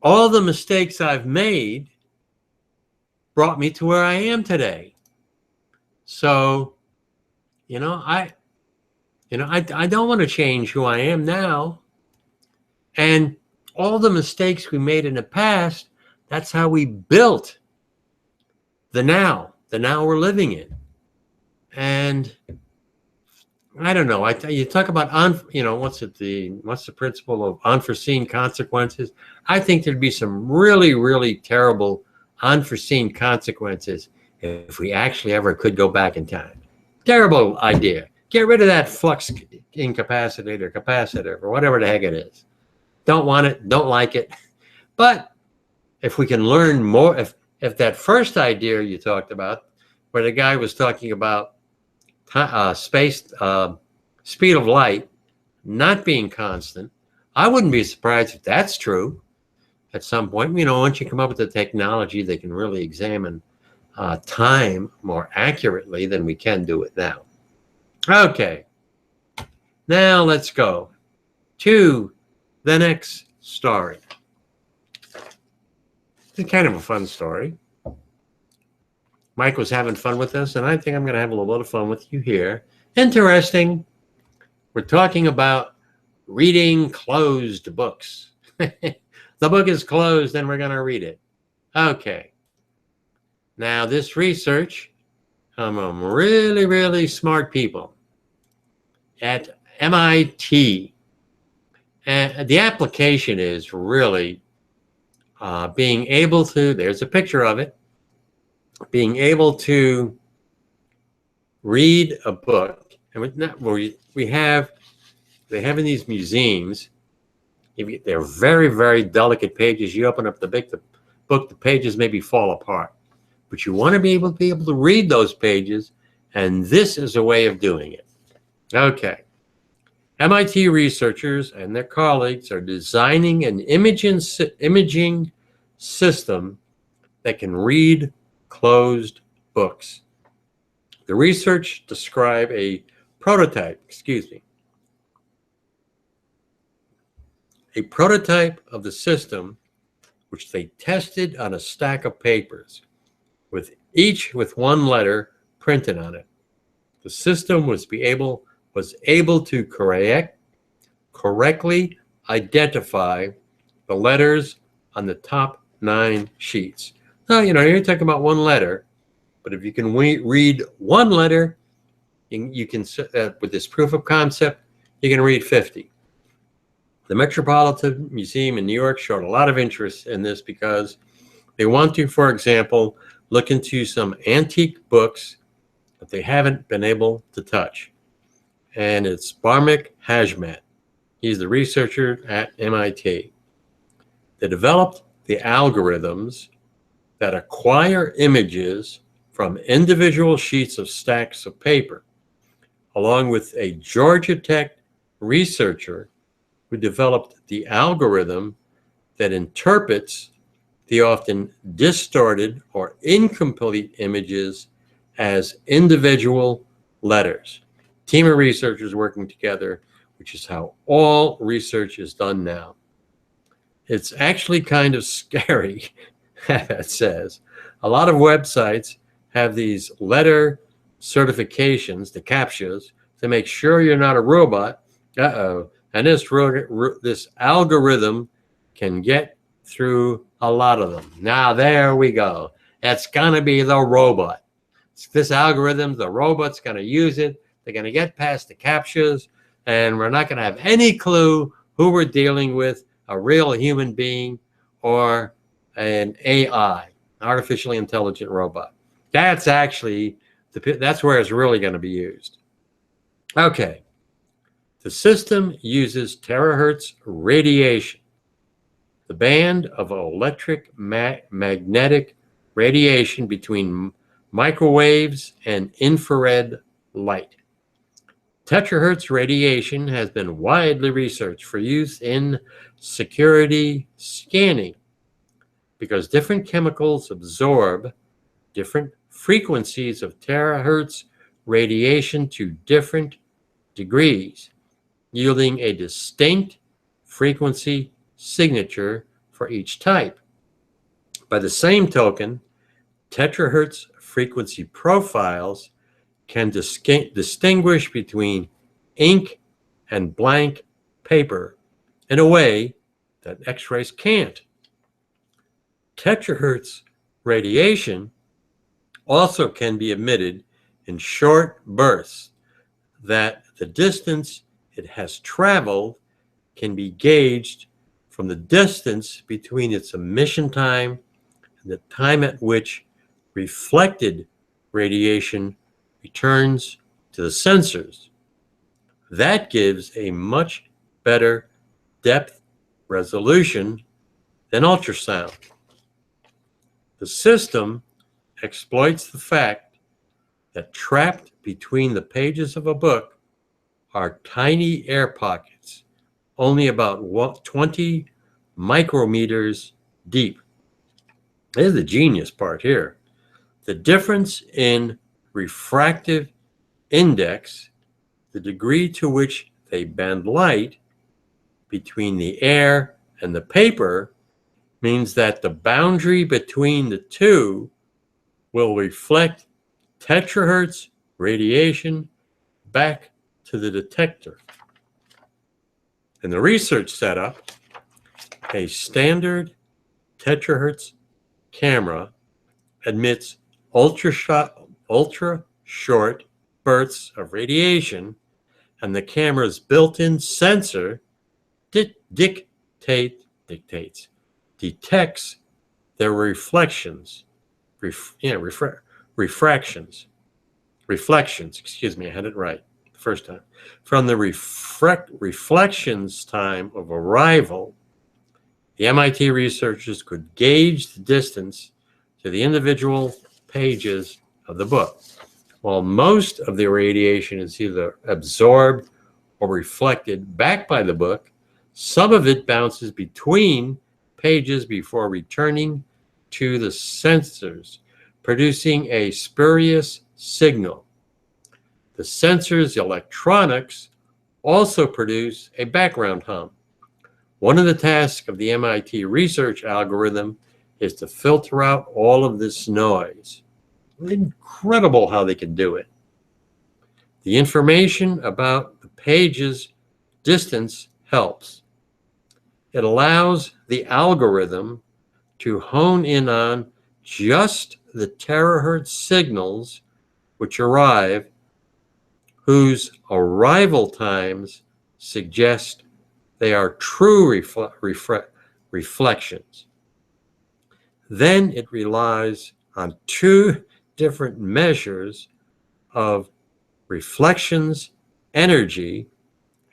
all the mistakes I've made brought me to where I am today. So, I don't want to change who I am now. And all the mistakes we made in the past, that's how we built the now we're living in. And I don't know. You talk about what's the principle of unforeseen consequences? I think there'd be some really, really terrible unforeseen consequences if we actually ever could go back in time. Terrible idea. Get rid of that flux incapacitator, capacitor, or whatever the heck it is. Don't want it. Don't like it. But if we can learn more, if that first idea you talked about, where the guy was talking about speed of light not being constant, I wouldn't be surprised if that's true at some point. You know, once you come up with the technology that can really examine time more accurately than we can do it now. Okay, now let's go to the next story. It's kind of a fun story. Mike was having fun with us, and I think I'm going to have a little bit of fun with you here. Interesting. We're talking about reading closed books. The book is closed, and we're going to read it. Okay. Now, this research from really, really smart people at MIT. And the application is really being able to, there's a picture of it, being able to read a book. And they have in these museums, they're very, very delicate pages. You open up the book, the pages maybe fall apart. But you want to be able to read those pages, and this is a way of doing it. Okay. MIT researchers and their colleagues are designing an imaging system that can read closed books. The research describe a prototype of the system, which they tested on a stack of papers, each with one letter printed on it. The system was able to correctly identify the letters on the top 9 sheets. Now, you know, you're talking about one letter, but if you can read one letter, you can, with this proof of concept, you can read 50. The Metropolitan Museum in New York showed a lot of interest in this because they want to, for example, look into some antique books that they haven't been able to touch. And it's Barmik Hajmat. He's the researcher at MIT. They developed the algorithms that acquire images from individual sheets of stacks of paper, along with a Georgia Tech researcher who developed the algorithm that interprets the often distorted or incomplete images as individual letters. Team of researchers working together, which is how all research is done now. It's actually kind of scary, it says. A lot of websites have these letter certifications, the CAPTCHAs, to make sure you're not a robot. And this algorithm can get through a lot of them. Now, there we go. It's going to be the robot. This algorithm, the robot's going to use it. They're going to get past the CAPTCHAs, and we're not going to have any clue who we're dealing with, a real human being or an AI, artificially intelligent robot. That's actually, that's where it's really going to be used. Okay. The system uses terahertz radiation, the band of electric magnetic radiation between microwaves and infrared light. Terahertz radiation has been widely researched for use in security scanning because different chemicals absorb different frequencies of terahertz radiation to different degrees, yielding a distinct frequency signature for each type. By the same token, terahertz frequency profiles can distinguish between ink and blank paper in a way that X-rays can't. Terahertz radiation also can be emitted in short bursts that the distance it has traveled can be gauged from the distance between its emission time and the time at which reflected radiation returns to the sensors. That gives a much better depth resolution than ultrasound. The system exploits the fact that trapped between the pages of a book are tiny air pockets only about 20 micrometers deep. Here's the genius part here. The difference in refractive index, the degree to which they bend light between the air and the paper, means that the boundary between the two will reflect terahertz radiation back to the detector. In the research setup, a standard terahertz camera emits ultra short bursts of radiation, and the camera's built-in sensor detects their reflections, excuse me, I had it right the first time. From the reflections time of arrival, the MIT researchers could gauge the distance to the individual pages of the book. While most of the radiation is either absorbed or reflected back by the book, some of it bounces between pages before returning to the sensors, producing a spurious signal. The sensor's electronics also produce a background hum. One of the tasks of the MIT research algorithm is to filter out all of this noise. Incredible how they can do it. The information about the page's distance helps. It allows the algorithm to hone in on just the terahertz signals which arrive, whose arrival times suggest they are true reflections. Then it relies on two different measures of reflections energy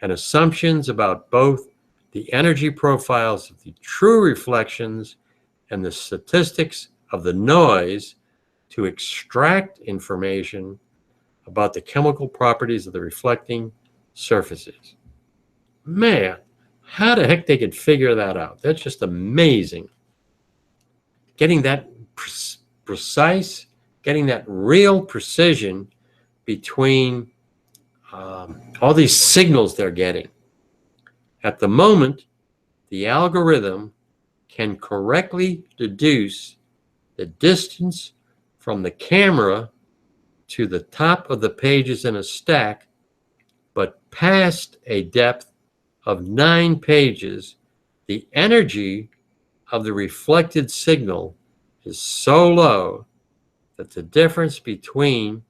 and assumptions about both the energy profiles of the true reflections and the statistics of the noise to extract information about the chemical properties of the reflecting surfaces. Man, how the heck they could figure that out? That's just amazing. Getting that precise, getting that real precision between all these signals they're getting. At the moment, the algorithm can correctly deduce the distance from the camera to the top of the pages in a stack, but past a depth of 9 pages, the energy of the reflected signal is so low that the difference between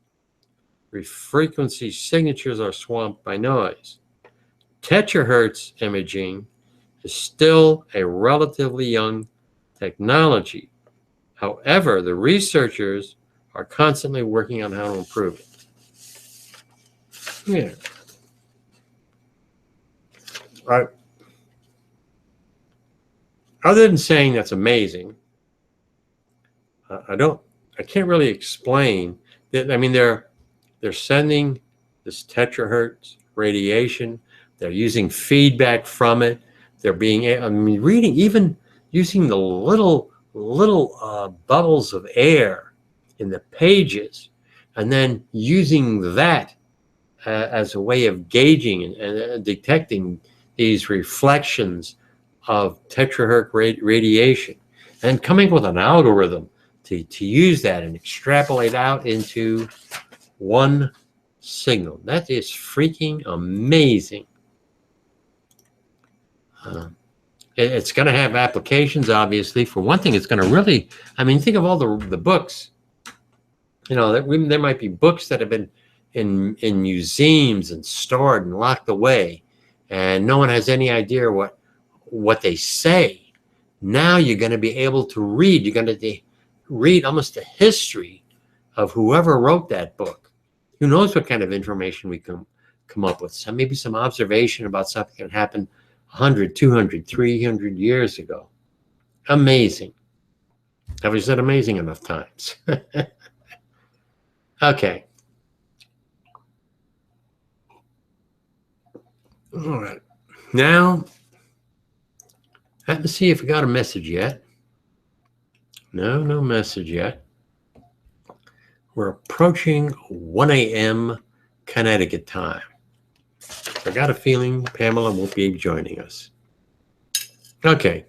frequency signatures are swamped by noise. Terahertz imaging is still a relatively young technology. However, the researchers are constantly working on how to improve it. Yeah. Other than saying that's amazing, I can't really explain that. I mean, they're sending this terahertz radiation. They're using feedback from it. They're reading, even using the little bubbles of air in the pages, and then using that as a way of gauging and detecting these reflections of terahertz radiation, and coming up with an algorithm to use that and extrapolate out into one signal. That is freaking amazing. It's going to have applications, obviously. For one thing, it's going to really, I mean, think of all the books. You know, there might be books that have been in museums and stored and locked away, and no one has any idea what they say. Now you're going to be able to read. You're going to read almost the history of whoever wrote that book. Who knows what kind of information we can come up with? Maybe some observation about something that happened 100, 200, 300 years ago. Amazing. Have we said amazing enough times? Okay. All right. Now, let me see if we got a message yet. No message yet. We're approaching 1 a.m. Connecticut time. I got a feeling Pamela won't be joining us. Okay.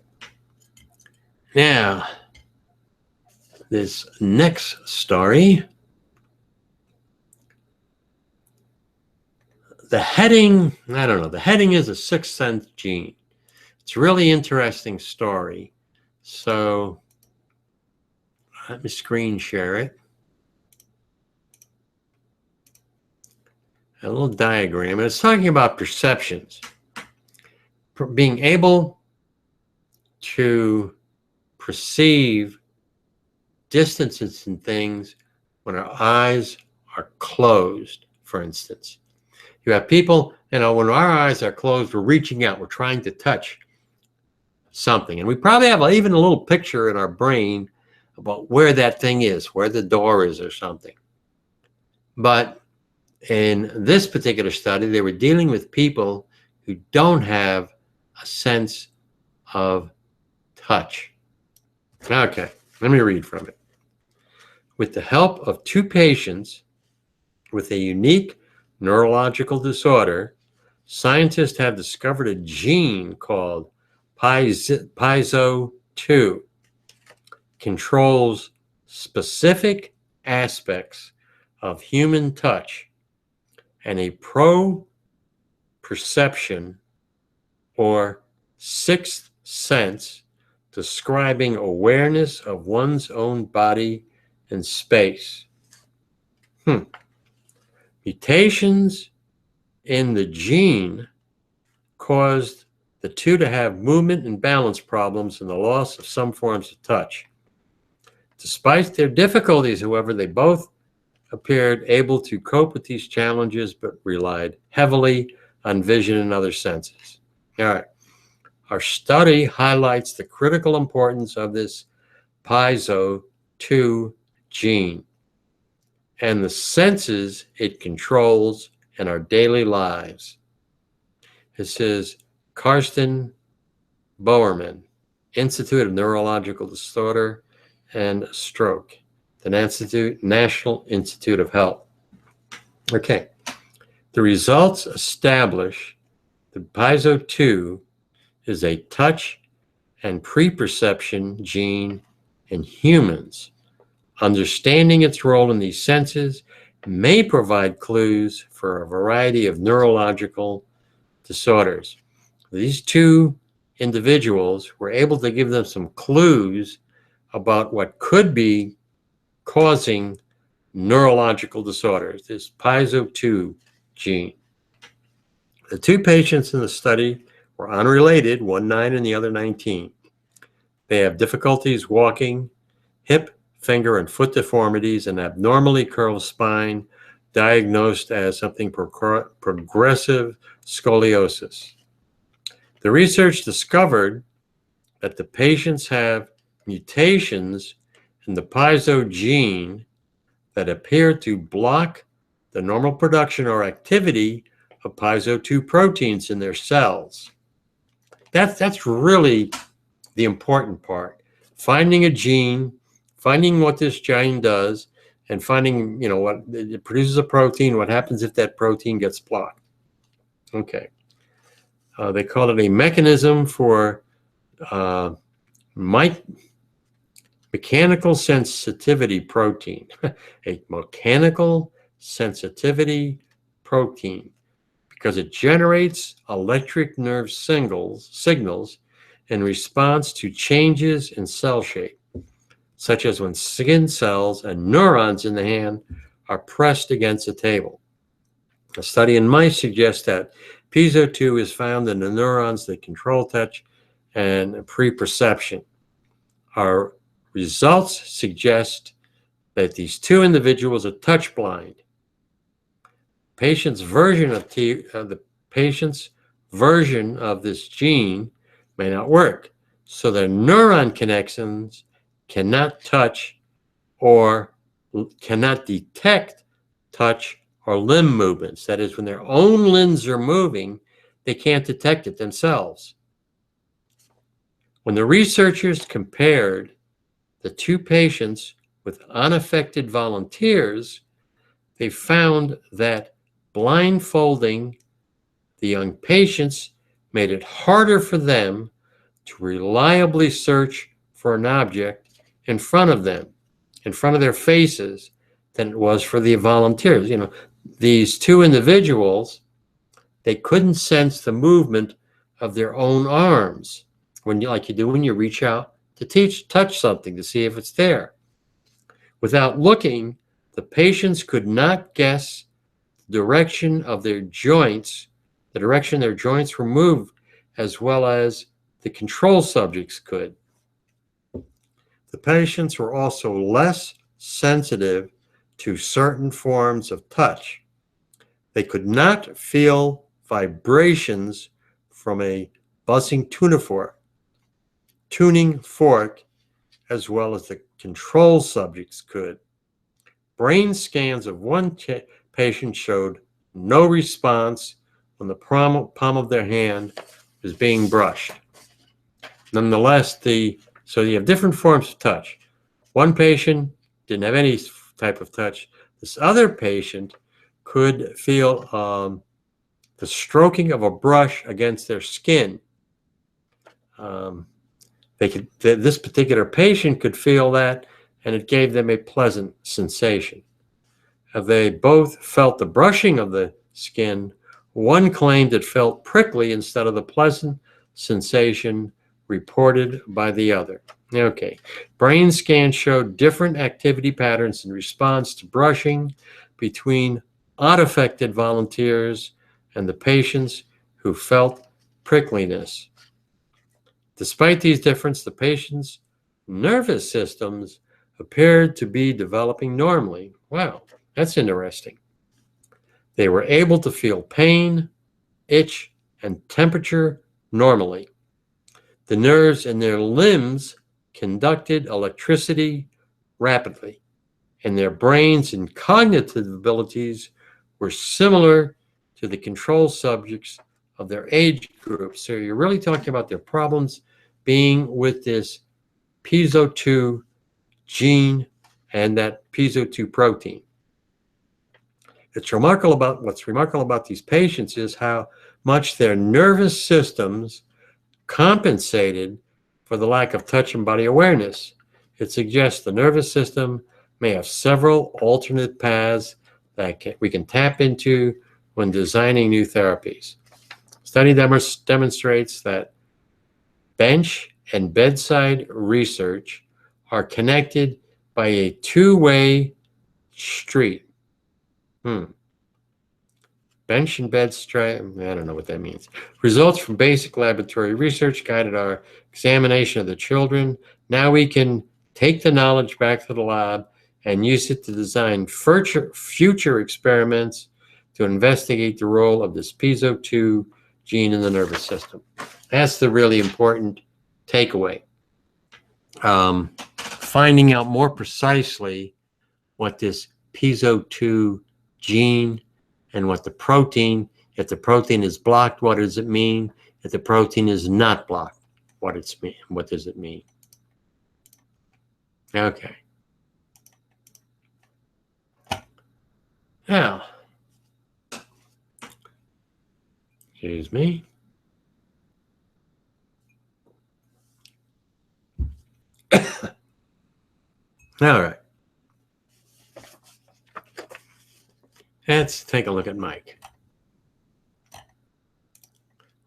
Now, this next story, the heading, I don't know, the heading is a sixth sense gene. It's a really interesting story. So let me screen share it. A little diagram, and it's talking about perceptions. Being able to perceive distances in things when our eyes are closed, for instance. You have people, when our eyes are closed, we're reaching out, we're trying to touch something. And we probably have even a little picture in our brain about where that thing is, where the door is or something. But in this particular study, they were dealing with people who don't have a sense of touch. Okay, let me read from it. With the help of 2 patients with a unique neurological disorder, scientists have discovered a gene called piezo2, controls specific aspects of human touch and a perception or sixth sense describing awareness of one's own body and space. Mutations in the gene caused the 2 to have movement and balance problems and the loss of some forms of touch. Despite their difficulties, however, they both appeared able to cope with these challenges, but relied heavily on vision and other senses. All right. Our study highlights the critical importance of this piezo2 gene and the senses it controls in our daily lives. This is Karsten Bowerman, Institute of Neurological Disorder and Stroke, the National Institute of Health. Okay, the results establish the piezo2 is a touch and pre-perception gene in humans. Understanding its role in these senses may provide clues for a variety of neurological disorders. These 2 individuals were able to give them some clues about what could be causing neurological disorders, this piezo2 gene. The 2 patients in the study were unrelated, one 9 and the other 19. They have difficulties walking, hip, finger, and foot deformities, and abnormally curved spine, diagnosed as something progressive scoliosis. The research discovered that the patients have mutations in the piezo gene that appear to block the normal production or activity of piezo2 proteins in their cells. That's really the important part. Finding a gene, finding what this gene does, and finding, what it produces a protein, what happens if that protein gets blocked. Okay. They call it a mechanism for mechanical sensitivity protein, a mechanical sensitivity protein, because it generates electric nerve signals in response to changes in cell shape, such as when skin cells and neurons in the hand are pressed against a table. A study in mice suggests that piezo2 is found in the neurons that control touch and pre-perception. Our results suggest that these 2 individuals are touch blind. Patient's version of the patient's version of this gene may not work, so their neuron connections cannot touch or cannot detect touch or limb movements. That is, when their own limbs are moving, they can't detect it themselves. When the researchers compared the two patients with unaffected volunteers, they found that blindfolding the young patients made it harder for them to reliably search for an object in front of them, in front of their faces, than it was for the volunteers. You know, these two individuals, they couldn't sense the movement of their own arms like you do when you reach out to touch something to see if it's there. Without looking, the patients could not guess the direction of their joints, the direction their joints were moved, as well as the control subjects could. The patients were also less sensitive to certain forms of touch. They could not feel vibrations from a buzzing tuning fork, as well as the control subjects could. Brain scans of one patient showed no response when the palm of their hand was being brushed. Nonetheless, so you have different forms of touch. One patient didn't have any type of touch. This other patient could feel the stroking of a brush against their skin. This particular patient could feel that, and it gave them a pleasant sensation. They both felt the brushing of the skin. One claimed it felt prickly instead of the pleasant sensation reported by the other. Okay, brain scans showed different activity patterns in response to brushing between unaffected volunteers and the patients who felt prickliness. Despite these differences, the patient's nervous systems appeared to be developing normally. Wow, that's interesting. They were able to feel pain, itch, and temperature normally. The nerves in their limbs conducted electricity rapidly, and their brains and cognitive abilities were similar to the control subjects of their age group. So you're really talking about their problems being with this piezo2 gene and that piezo2 protein. What's remarkable about these patients is how much their nervous systems compensated for the lack of touch and body awareness. It suggests the nervous system may have several alternate paths that we can tap into when designing new therapies. Study demonstrates that bench and bedside research are connected by a two-way street. Bench and bedside, I don't know what that means. Results from basic laboratory research guided our examination of the children. Now we can take the knowledge back to the lab and use it to design future experiments to investigate the role of this piezo2 gene in the nervous system. That's the really important takeaway. Finding out more precisely what this piezo2 gene and what the protein, if the protein is blocked, what does it mean? If the protein is not blocked, what does it mean? Okay. Now, excuse me. All right. Let's take a look at Mike.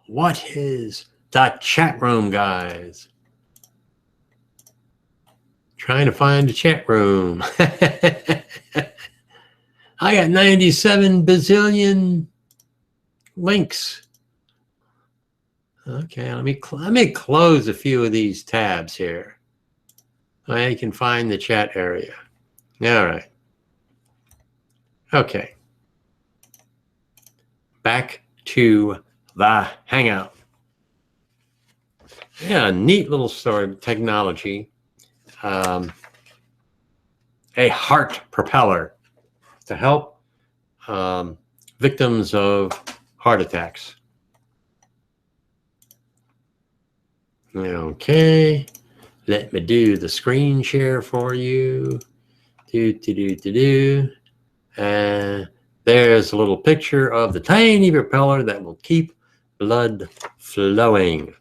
What is the chat room, guys? Trying to find the chat room. I got 97 bazillion links. Okay, let me close a few of these tabs here. I can find the chat area. All right. Okay. Back to the Hangout. Yeah, neat little story, technology. A heart propeller to help victims of heart attacks. Okay, let me do the screen share for you. And there's a little picture of the tiny propeller that will keep blood flowing.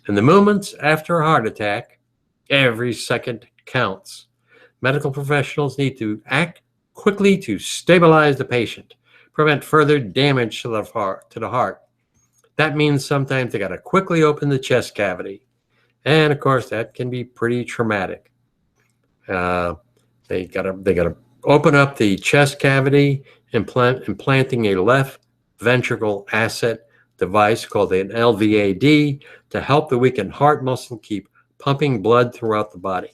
In the moments after a heart attack, every second counts. Medical professionals need to act quickly to stabilize the patient, prevent further damage to the heart. That means sometimes they got to quickly open the chest cavity. And of course, that can be pretty traumatic. They gotta open up the chest cavity, implanting a left ventricle asset device called an LVAD to help the weakened heart muscle keep pumping blood throughout the body.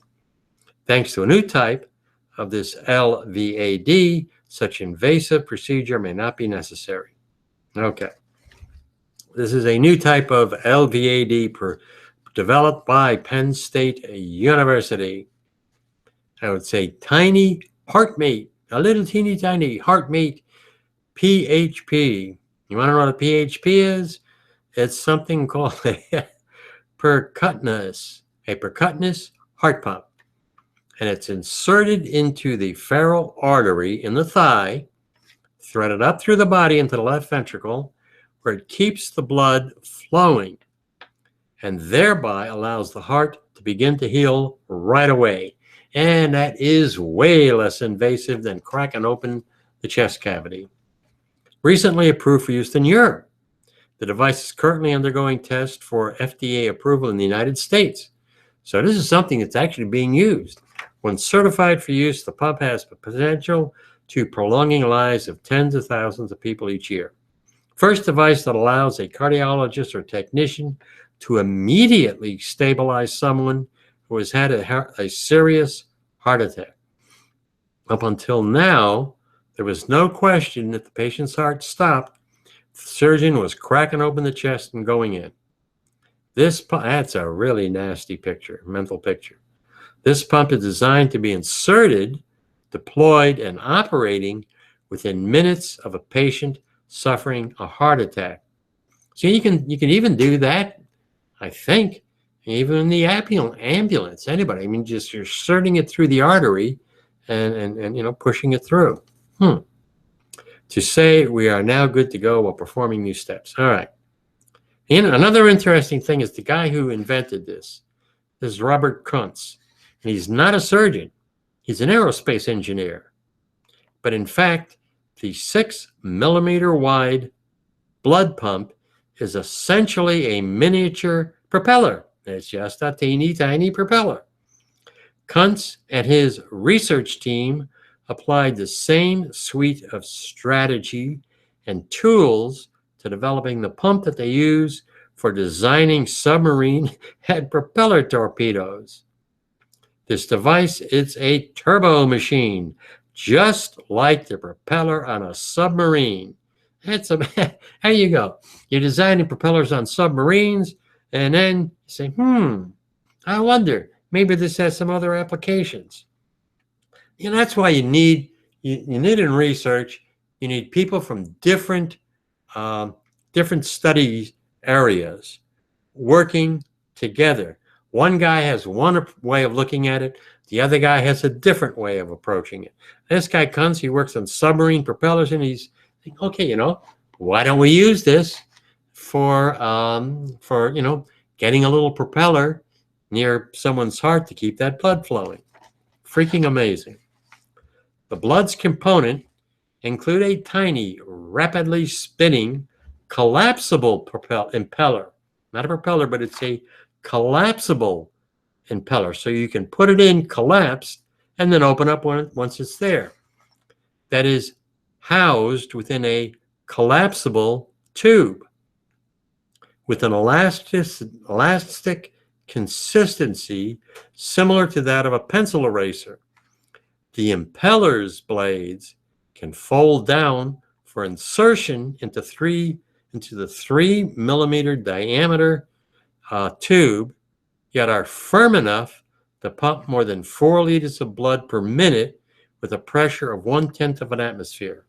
Thanks to a new type of this LVAD, such invasive procedure may not be necessary. Okay. This is a new type of LVAD developed by Penn State University. I would say tiny heartmate, a little teeny tiny heartmate PHP. You want to know what a PHP is? It's something called a percutaneous heart pump. And it's inserted into the femoral artery in the thigh, threaded up through the body into the left ventricle, where it keeps the blood flowing and thereby allows the heart to begin to heal right away. And that is way less invasive than cracking open the chest cavity. Recently approved for use in Europe. The device is currently undergoing tests for FDA approval in the United States. So this is something that's actually being used. When certified for use, the pump has the potential to prolonging lives of tens of thousands of people each year. First device that allows a cardiologist or technician to immediately stabilize someone who has had a serious heart attack. Up until now, there was no question that the patient's heart stopped. The surgeon was cracking open the chest and going in. That's a really nasty picture, mental picture. This pump is designed to be inserted, deployed, and operating within minutes of a patient suffering a heart attack. So you can even do that, I think, even in the ambulance, anybody. I mean, just you're inserting it through the artery and pushing it through. To say we are now good to go while performing new steps. All right. And another interesting thing is the guy who invented this. This is Robert Kuntz. And he's not a surgeon. He's an aerospace engineer. But in fact, the 6 millimeter wide blood pump is essentially a miniature propeller. It's just a teeny tiny propeller. Kuntz and his research team applied the same suite of strategy and tools to developing the pump that they use for designing submarine and propeller torpedoes. This device is a turbo machine, just like the propeller on a submarine. There you go. You're designing propellers on submarines, and then you say, I wonder, maybe this has some other applications. That's why you need in research, you need people from different study areas working together. One guy has one way of looking at it. The other guy has a different way of approaching it. This guy comes, he works on submarine propellers, and he's thinking, okay, why don't we use this for getting a little propeller near someone's heart to keep that blood flowing. Freaking amazing. The blood's component include a tiny, rapidly spinning, collapsible impeller. Not a propeller, but it's a collapsible impeller. So you can put it in collapsed and then open up once it's there. That is housed within a collapsible tube with an elastic consistency similar to that of a pencil eraser. The impeller's blades can fold down for insertion into the 3 millimeter diameter tube, yet are firm enough to pump more than 4 liters of blood per minute with a pressure of 1/10 of an atmosphere.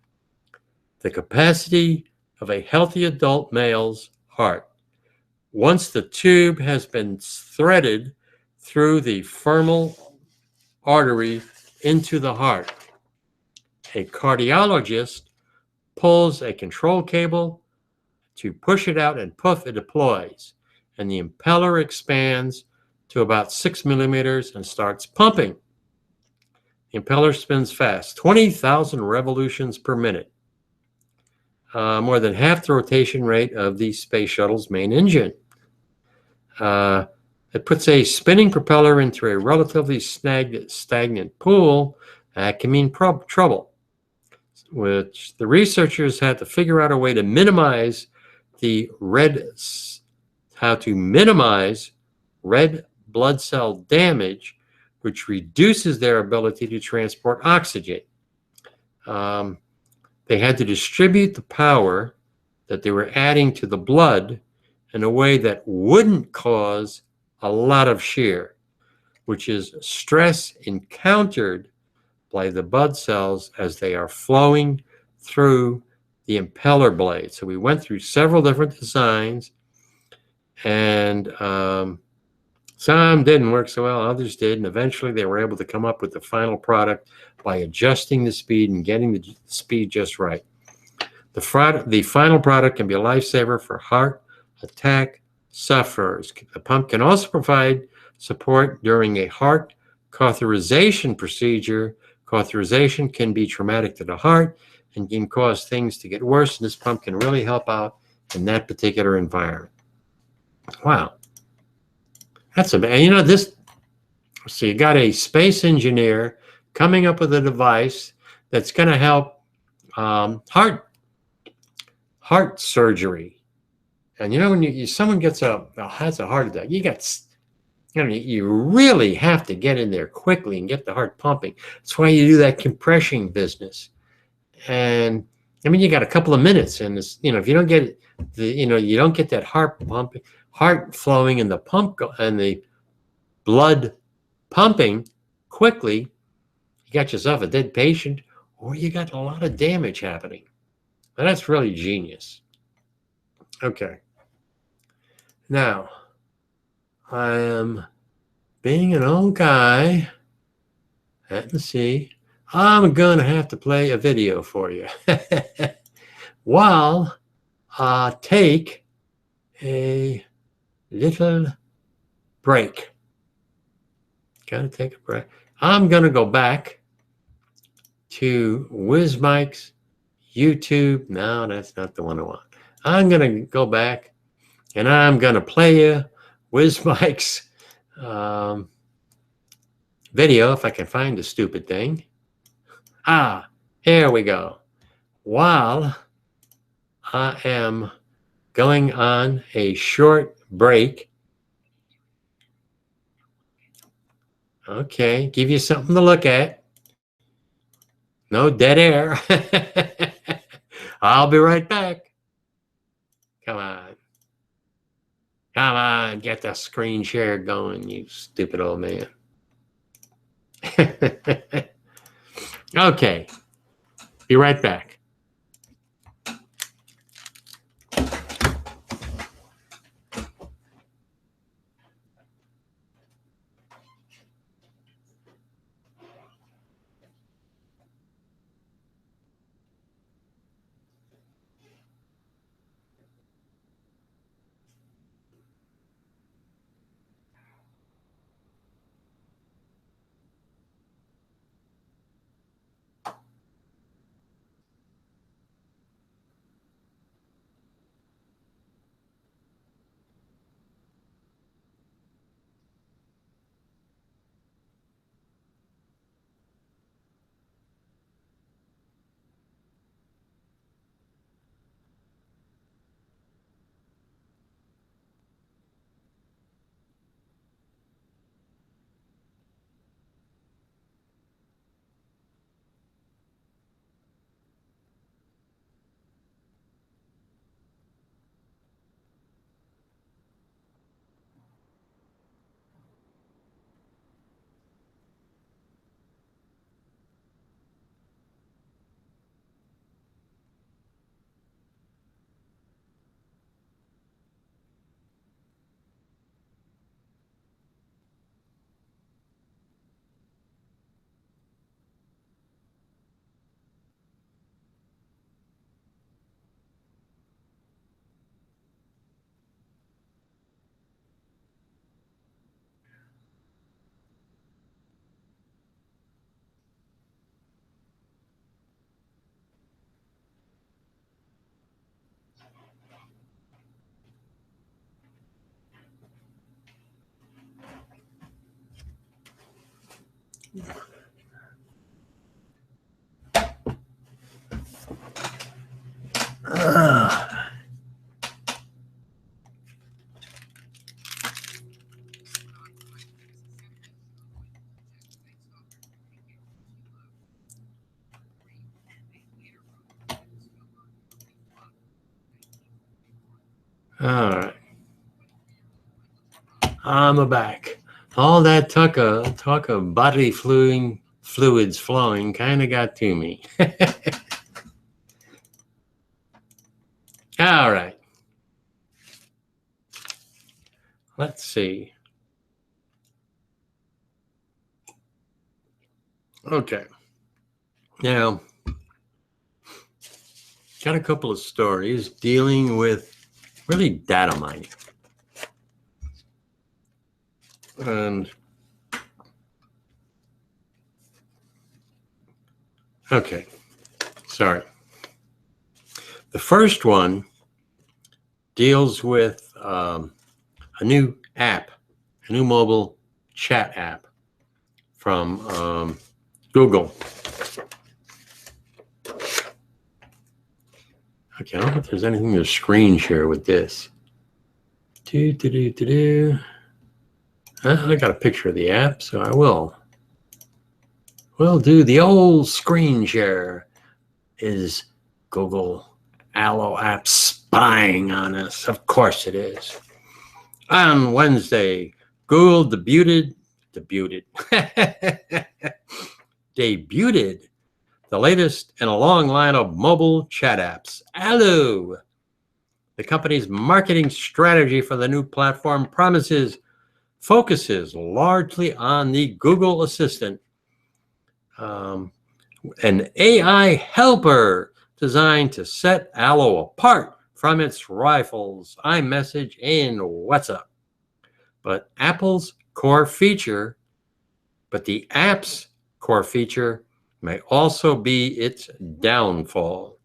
The capacity of a healthy adult male's heart. once the tube has been threaded through the femoral artery into the heart, a cardiologist pulls a control cable to push it out, and poof, it deploys. And the impeller expands to about 6 millimeters and starts pumping. The impeller spins fast, 20,000 revolutions per minute, more than half the rotation rate of the space shuttle's main engine. It puts a spinning propeller into a relatively stagnant pool that can mean trouble, which the researchers had to figure out a way to minimize red blood cell damage, which reduces their ability to transport oxygen. They had to distribute the power that they were adding to the blood in a way that wouldn't cause a lot of shear, which is stress encountered by the blood cells as they are flowing through the impeller blade. So we went through several different designs, and some didn't work so well, others did, and eventually they were able to come up with the final product by adjusting the speed and getting the speed just right. The final product can be a lifesaver for heart attack sufferers. The pump can also provide support during a heart catheterization procedure. Catheterization can be traumatic to the heart and can cause things to get worse, and this pump can really help out in that particular environment. Wow. That's amazing. You know, so you got a space engineer coming up with a device that's going to help heart surgery. And you know, when someone has a heart attack, you really have to get in there quickly and get the heart pumping. That's why you do that compression business. And I mean, you got a couple of minutes, and if you don't get you don't get that heart pumping, heart flowing, and the blood pumping quickly, you got yourself a dead patient, or you got a lot of damage happening. And that's really genius. Okay. Now, I am being an old guy. Let's see. I'm going to have to play a video for you while I take a little break. Gotta take a break. I'm going to go back to WizMike's YouTube. No, that's not the one I want. I'm going to go back and I'm going to play you WizMike's video, if I can find the stupid thing. Here we go. While I am going on a short break. Okay, give you something to look at. No dead air. I'll be right back. Come on. Come on, get the screen share going, you stupid old man. Okay, be right back. All right. I'm back. All that talk of bodily fluids flowing kind of got to me. All right. Let's see. Okay. Now, got a couple of stories dealing with really data mining. And okay, sorry. The first one deals with a new app, a new mobile chat app from Google. Okay, I don't know if there's anything to screen share with this. I got a picture of the app, so I will. We'll do the old screen share. Is Google Allo app spying on us? Of course it is. On Wednesday, Google debuted the latest in a long line of mobile chat apps, Allo. The company's marketing strategy for the new platform focuses largely on the Google Assistant, an AI helper designed to set Allo apart from its rivals, iMessage and WhatsApp. But the app's core feature may also be its downfall.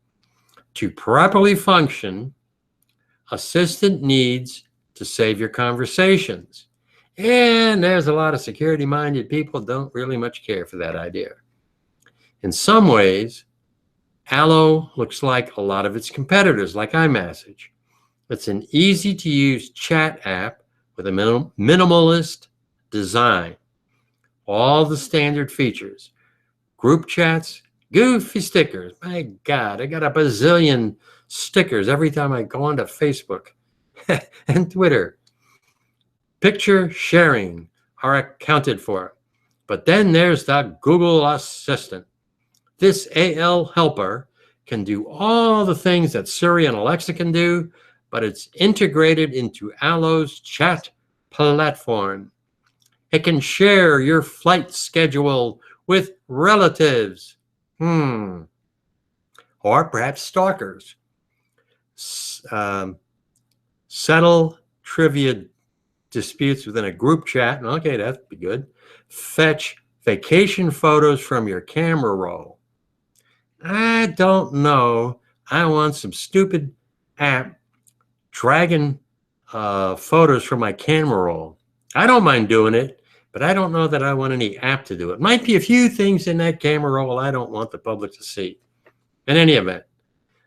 To properly function, Assistant needs to save your conversations. And there's a lot of security-minded people don't really much care for that idea. In some ways, Allo looks like a lot of its competitors, like iMessage. It's an easy-to-use chat app with a minimalist design. All the standard features. Group chats, goofy stickers. My God, I got a bazillion stickers every time I go onto Facebook and Twitter. Picture sharing are accounted for. But then there's the Google Assistant. This AL helper can do all the things that Siri and Alexa can do, but it's integrated into Allo's chat platform. It can share your flight schedule with relatives. Or perhaps stalkers. Settle trivia disputes within a group chat. Okay, that'd be good. Fetch vacation photos from your camera roll. I don't know. I want some stupid app dragging photos from my camera roll. I don't mind doing it, but I don't know that I want any app to do it. Might be a few things in that camera roll I don't want the public to see. In any event,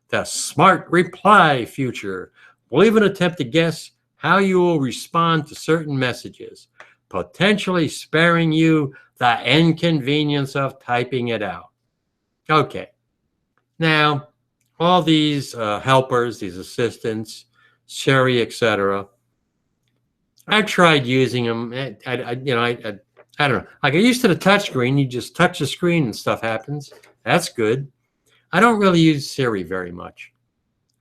the smart reply feature will even attempt to guess how you will respond to certain messages, potentially sparing you the inconvenience of typing it out. Okay. Now, all these helpers, these assistants, Siri, etc. I tried using them. I don't know. I get used to the touch screen. You just touch the screen and stuff happens. That's good. I don't really use Siri very much,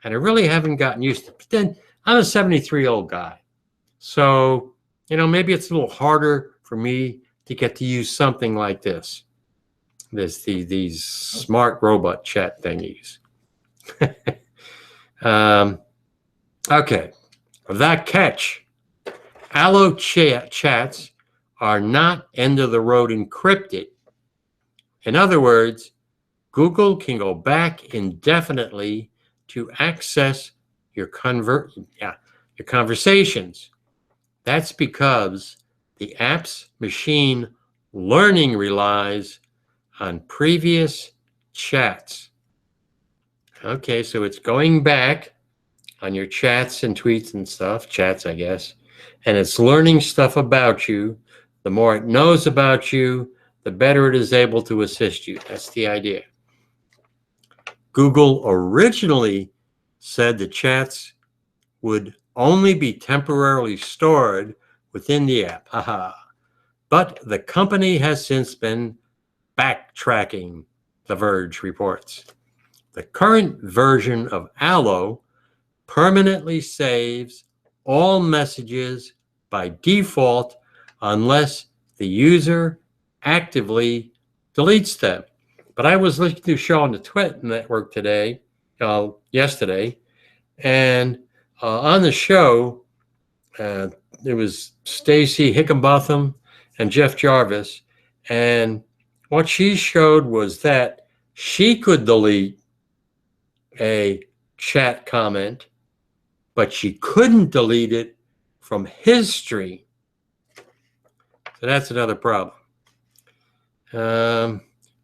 and I really haven't gotten used to it. But then I'm a 73-year-old guy, so maybe it's a little harder for me to get to use something like this. These smart robot chat thingies. Okay, that catch. Allo chats are not end-of-the-road encrypted. In other words, Google can go back indefinitely to access your conversations. That's because the app's machine Learning relies on previous chats. Okay, so it's going back on your chats and tweets and stuff, chats, I guess, and it's learning stuff about you. The more it knows about you, the better it is able to assist you. That's the idea. Google originally said the chats would only be temporarily stored within the app. Haha. But the company has since been backtracking, The Verge reports. The current version of Allo permanently saves all messages by default unless the user actively deletes them. But I was listening to a show on the TWIS network yesterday, and on the show, there was Stacy Hickenbotham and Jeff Jarvis, and what she showed was that she could delete a chat comment, but she couldn't delete it from history. So that's another problem.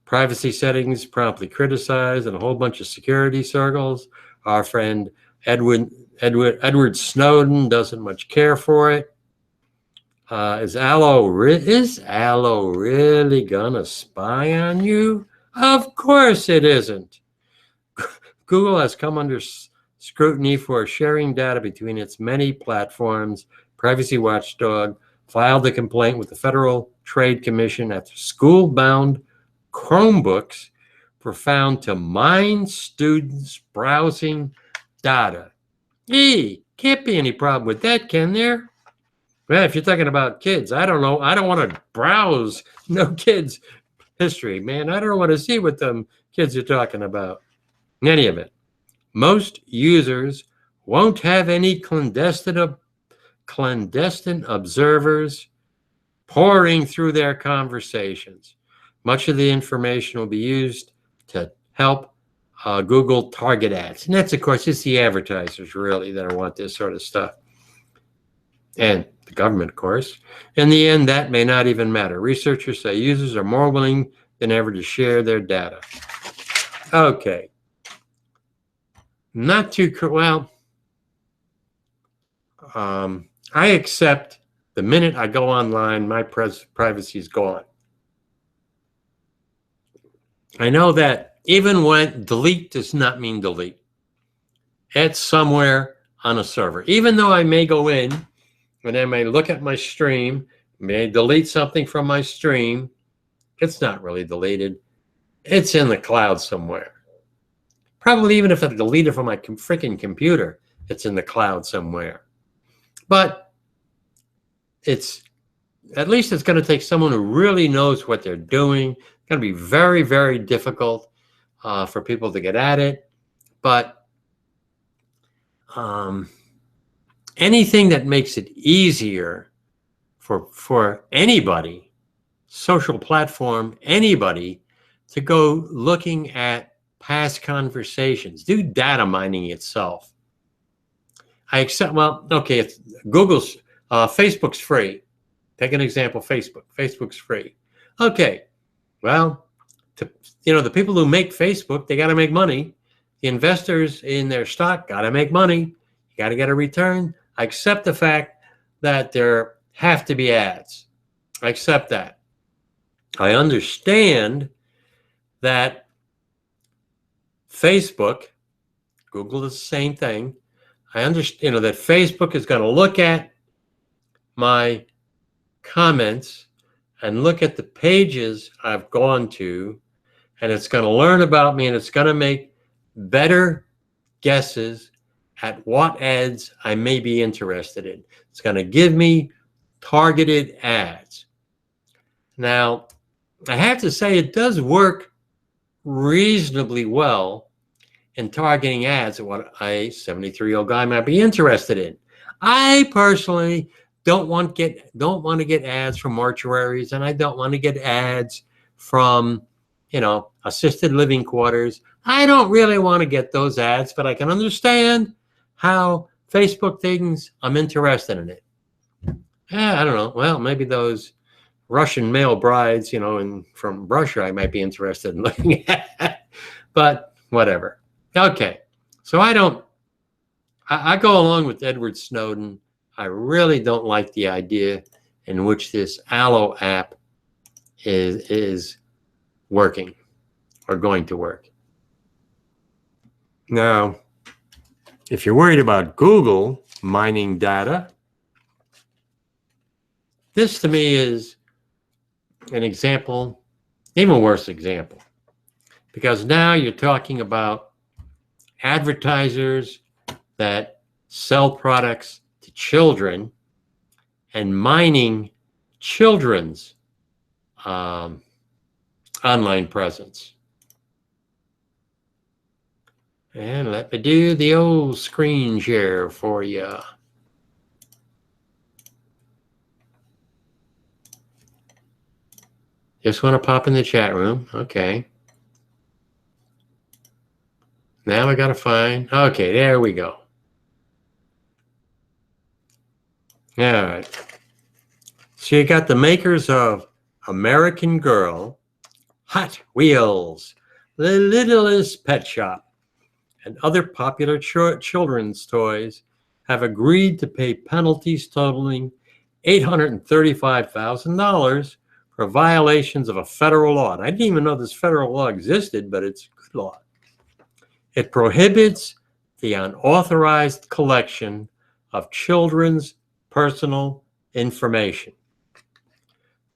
Privacy settings promptly criticized and a whole bunch of security circles. Our friend Edward Snowden doesn't much care for it. Is Allo really gonna spy on you? Of course it isn't. Google has come under scrutiny for sharing data between its many platforms. Privacy Watchdog filed a complaint with the Federal Trade Commission after school-bound Chromebooks were found to mine students' browsing data. Can't be any problem with that, can there? Well, if you're talking about kids, I don't know. I don't want to browse no kids' history, man. I don't want to see what them kids are talking about. Any of it. Most users won't have any clandestine observers pouring through their conversations. Much of the information will be used to help Google target ads. And that's, of course, it's the advertisers really that want this sort of stuff. And the government, of course. In the end, that may not even matter. Researchers say users are more willing than ever to share their data. Okay. Not too, well, I accept the minute I go online, my privacy is gone. I know that even when delete does not mean delete. It's somewhere on a server. Even though I may go in and I may look at my stream, may delete something from my stream, it's not really deleted. It's in the cloud somewhere. Probably even if I delete it from my freaking computer, it's in the cloud somewhere. But at least it's going to take someone who really knows what they're doing. It's going to be very, very difficult for people to get at it. But anything that makes it easier for anybody, social platform, anybody, to go looking at past conversations, do data mining itself. I accept, well, okay, it's Google's, Facebook's free. Take an example, Facebook. Facebook's free. Okay, well, the people who make Facebook, they got to make money. The investors in their stock got to make money. You got to get a return. I accept the fact that there have to be ads. I accept that. I understand that Facebook, Google is the same thing. I understand, that Facebook is going to look at my comments and look at the pages I've gone to, and it's going to learn about me, and it's going to make better guesses at what ads I may be interested in. It's going to give me targeted ads. Now, I have to say it does work reasonably well in targeting ads at what a 73-year-old guy might be interested in. I personally don't want to get ads from mortuaries, and I don't want to get ads from, assisted living quarters. I don't really want to get those ads, but I can understand how Facebook thinks I'm interested in it. I don't know. Well, maybe those Russian male brides, you know, and from Russia, I might be interested in looking at, but whatever. Okay, so I go along with Edward Snowden. I really don't like the idea in which this Allo app is working or going to work. Now, if you're worried about Google mining data, this to me is an example, even worse example, because now you're talking about advertisers that sell products to children and mining children's online presence. And let me do the old screen share for you. Just want to pop in the chat room. Okay. Now I got to find. Okay, there we go. All right. So you got the makers of American Girl, Hot Wheels, The Littlest Pet Shop, and other popular children's toys have agreed to pay penalties totaling $835,000 for violations of a federal law. And I didn't even know this federal law existed, but it's a good law. It prohibits the unauthorized collection of children's personal information.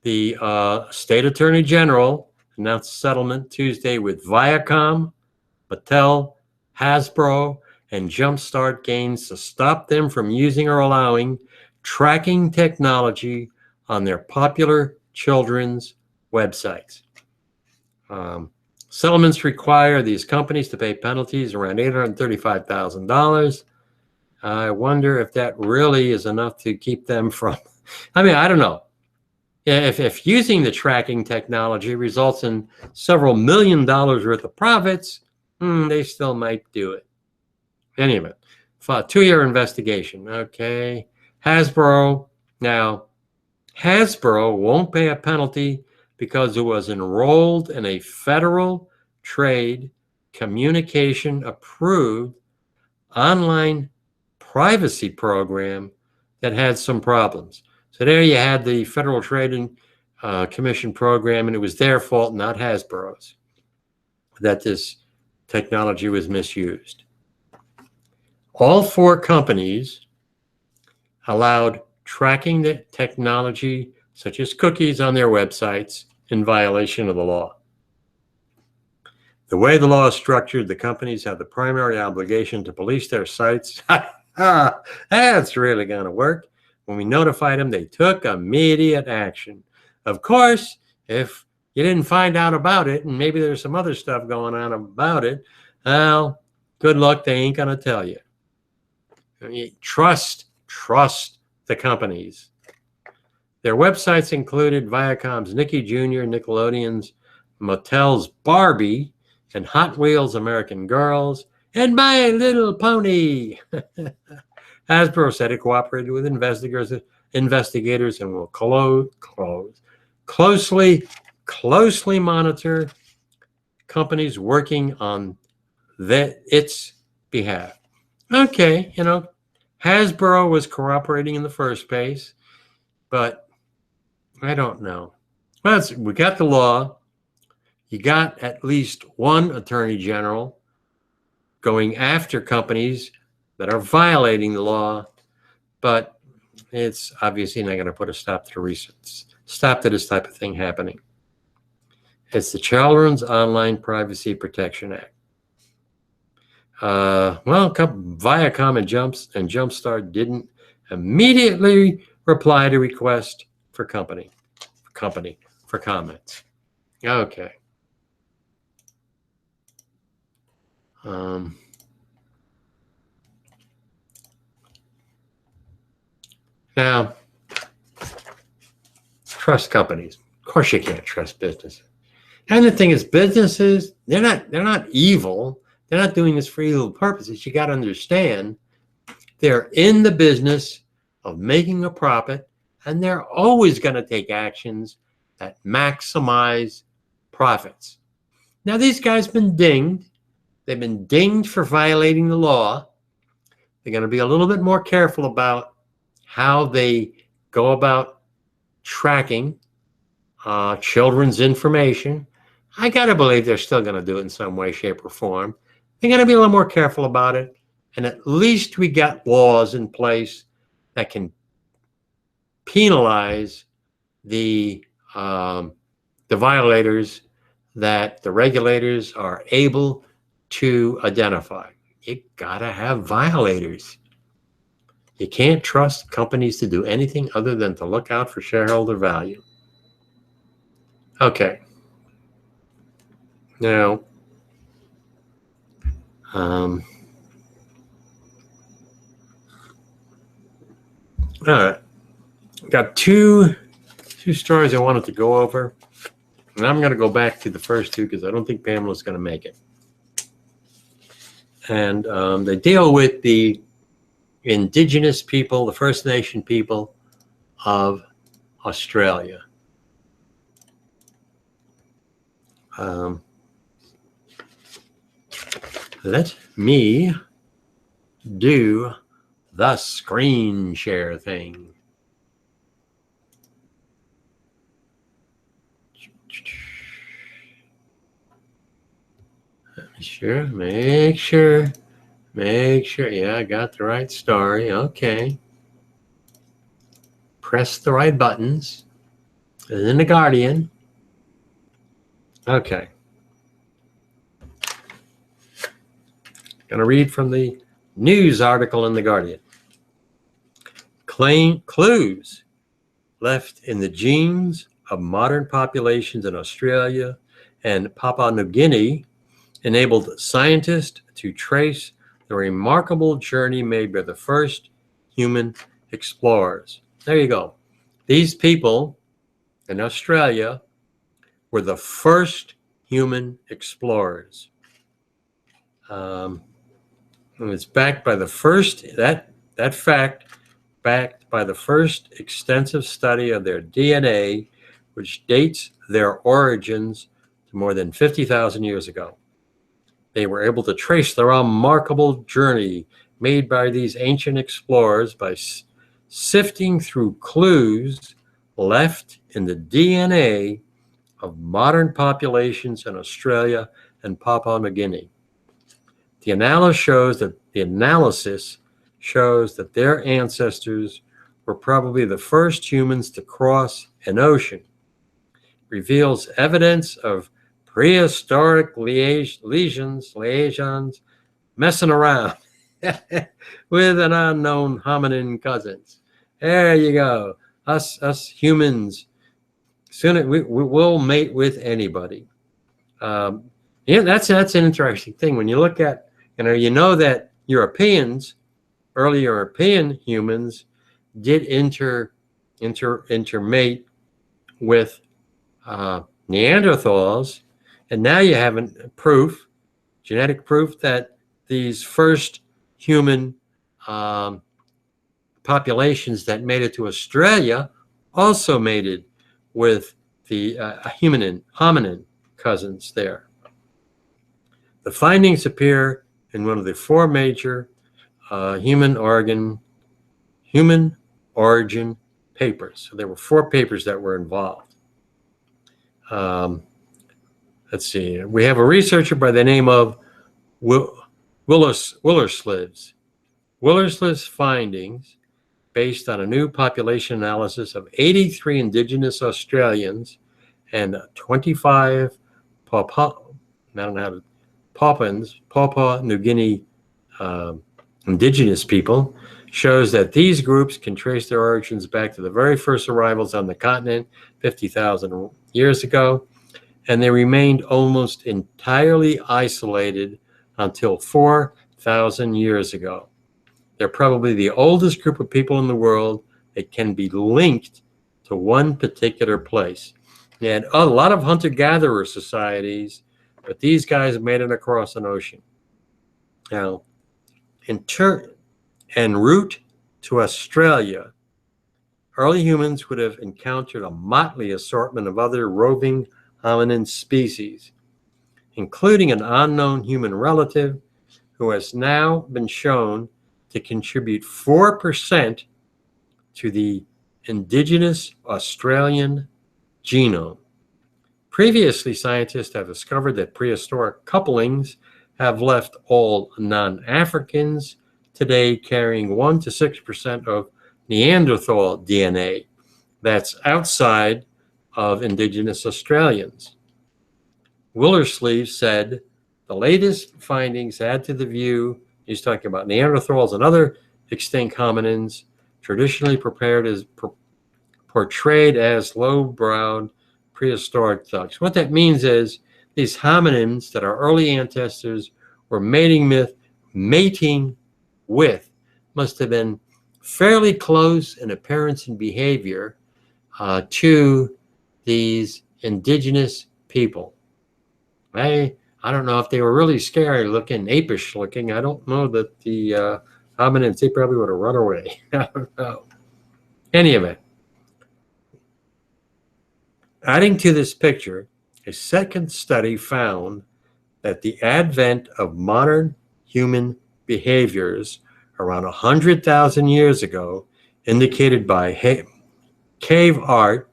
The state attorney general announced settlement Tuesday with Viacom, Mattel, Hasbro, and Jumpstart Games to stop them from using or allowing tracking technology on their popular children's websites. Settlements require these companies to pay penalties around $835,000. I wonder if that really is enough to keep them from, I mean, I don't know. If using the tracking technology results in several $1 million worth of profits, they still might do it. Anyway, 2-year investigation. Okay. Hasbro. Now, Hasbro won't pay a penalty because it was enrolled in a federal trade communication approved online privacy program that had some problems. So there you had the Federal Trade Commission program, and it was their fault, not Hasbro's, that this technology was misused. All 4 companies allowed tracking the technology, such as cookies, on their websites in violation of the law. The way the law is structured, the companies have the primary obligation to police their sites. That's really going to work. When we notified them, they took immediate action. Of course, if you didn't find out about it, and maybe there's some other stuff going on about it, well, good luck, they ain't going to tell you. I mean, trust the companies. Their websites included Viacom's Nicky Jr., Nickelodeon's Mattel's Barbie, and Hot Wheels American Girls, and My Little Pony. Hasbro said it cooperated with investigators and will closely monitor companies working on its behalf. Okay, you know, Hasbro was cooperating in the first place, but I don't know. Well, we got the law. You got at least one attorney general going after companies that are violating the law, but it's obviously not going to put a stop to this type of thing happening. It's the Children's Online Privacy Protection Act. Well, Viacom and Jumpstart didn't immediately reply to request for comments. Okay. Now, trust companies. Of course, you can't trust businesses. And the thing is, businesses, they're not evil. They're not doing this for evil purposes. You got to understand, they're in the business of making a profit and they're always going to take actions that maximize profits. Now, these guys have been dinged. They've been dinged for violating the law. They're going to be a little bit more careful about how they go about tracking children's information. I got to believe they're still going to do it in some way, shape, or form. They're going to be a little more careful about it. And at least we got laws in place that can penalize the violators that the regulators are able to identify. You gotta have violators. You can't trust companies to do anything other than to look out for shareholder value. Okay. Now, all right. Got two stories I wanted to go over, and I'm going to go back to the first two because I don't think Pamela's going to make it. And they deal with the Indigenous people, the First Nation people of Australia. Let me do the screen share thing. Make sure. Yeah, I got the right story. Okay. Press the right buttons. And then the Guardian. Okay. Gonna read from the news article in the Guardian. Clues left in the genes of modern populations in Australia and Papua New Guinea enabled scientists to trace the remarkable journey made by the first human explorers. There you go. These people in Australia were the first human explorers. And it's backed by the first, that fact, backed by the first extensive study of their DNA, which dates their origins to more than 50,000 years ago. They were able to trace the remarkable journey made by these ancient explorers by sifting through clues left in the DNA of modern populations in Australia and Papua New Guinea. The analysis shows that their ancestors were probably the first humans to cross an ocean. Reveals evidence of prehistoric liaisons messing around with an unknown hominin cousins. There you go. Us humans, soon we'll mate with anybody. Yeah, that's an interesting thing. When you look at, you know that early European humans did intermate with Neanderthals, and now you have genetic proof that these first human populations that made it to Australia also mated with the hominin cousins there. The findings appear in one of the four major human origin papers. So there were four papers that were involved. Let's see. We have a researcher by the name of Willersliv's. Willersliv's findings, based on a new population analysis of 83 Indigenous Australians and 25 Papua New Guinea Indigenous people, shows that these groups can trace their origins back to the very first arrivals on the continent 50,000 years ago, and they remained almost entirely isolated until 4,000 years ago. They're probably the oldest group of people in the world that can be linked to one particular place. They had a lot of hunter-gatherer societies, but these guys made it across an ocean. Now, en route to Australia, early humans would have encountered a motley assortment of other roving hominin species, including an unknown human relative who has now been shown to contribute 4% to the Indigenous Australian genome. Previously, scientists have discovered that prehistoric couplings have left all non-Africans today carrying 1 to 6% of Neanderthal DNA. That's outside of Indigenous Australians. Willersleeve said the latest findings add to the view, he's talking about Neanderthals and other extinct hominins, traditionally portrayed as low-browed prehistoric thugs. What that means is these hominins that our early ancestors were mating with must have been fairly close in appearance and behavior to these indigenous people. I don't know if they were really scary looking, apish looking. I don't know that the hominins, they probably would have run away. I don't know. Any of it. Adding to this picture, a second study found that the advent of modern human behaviors around 100,000 years ago, indicated by cave art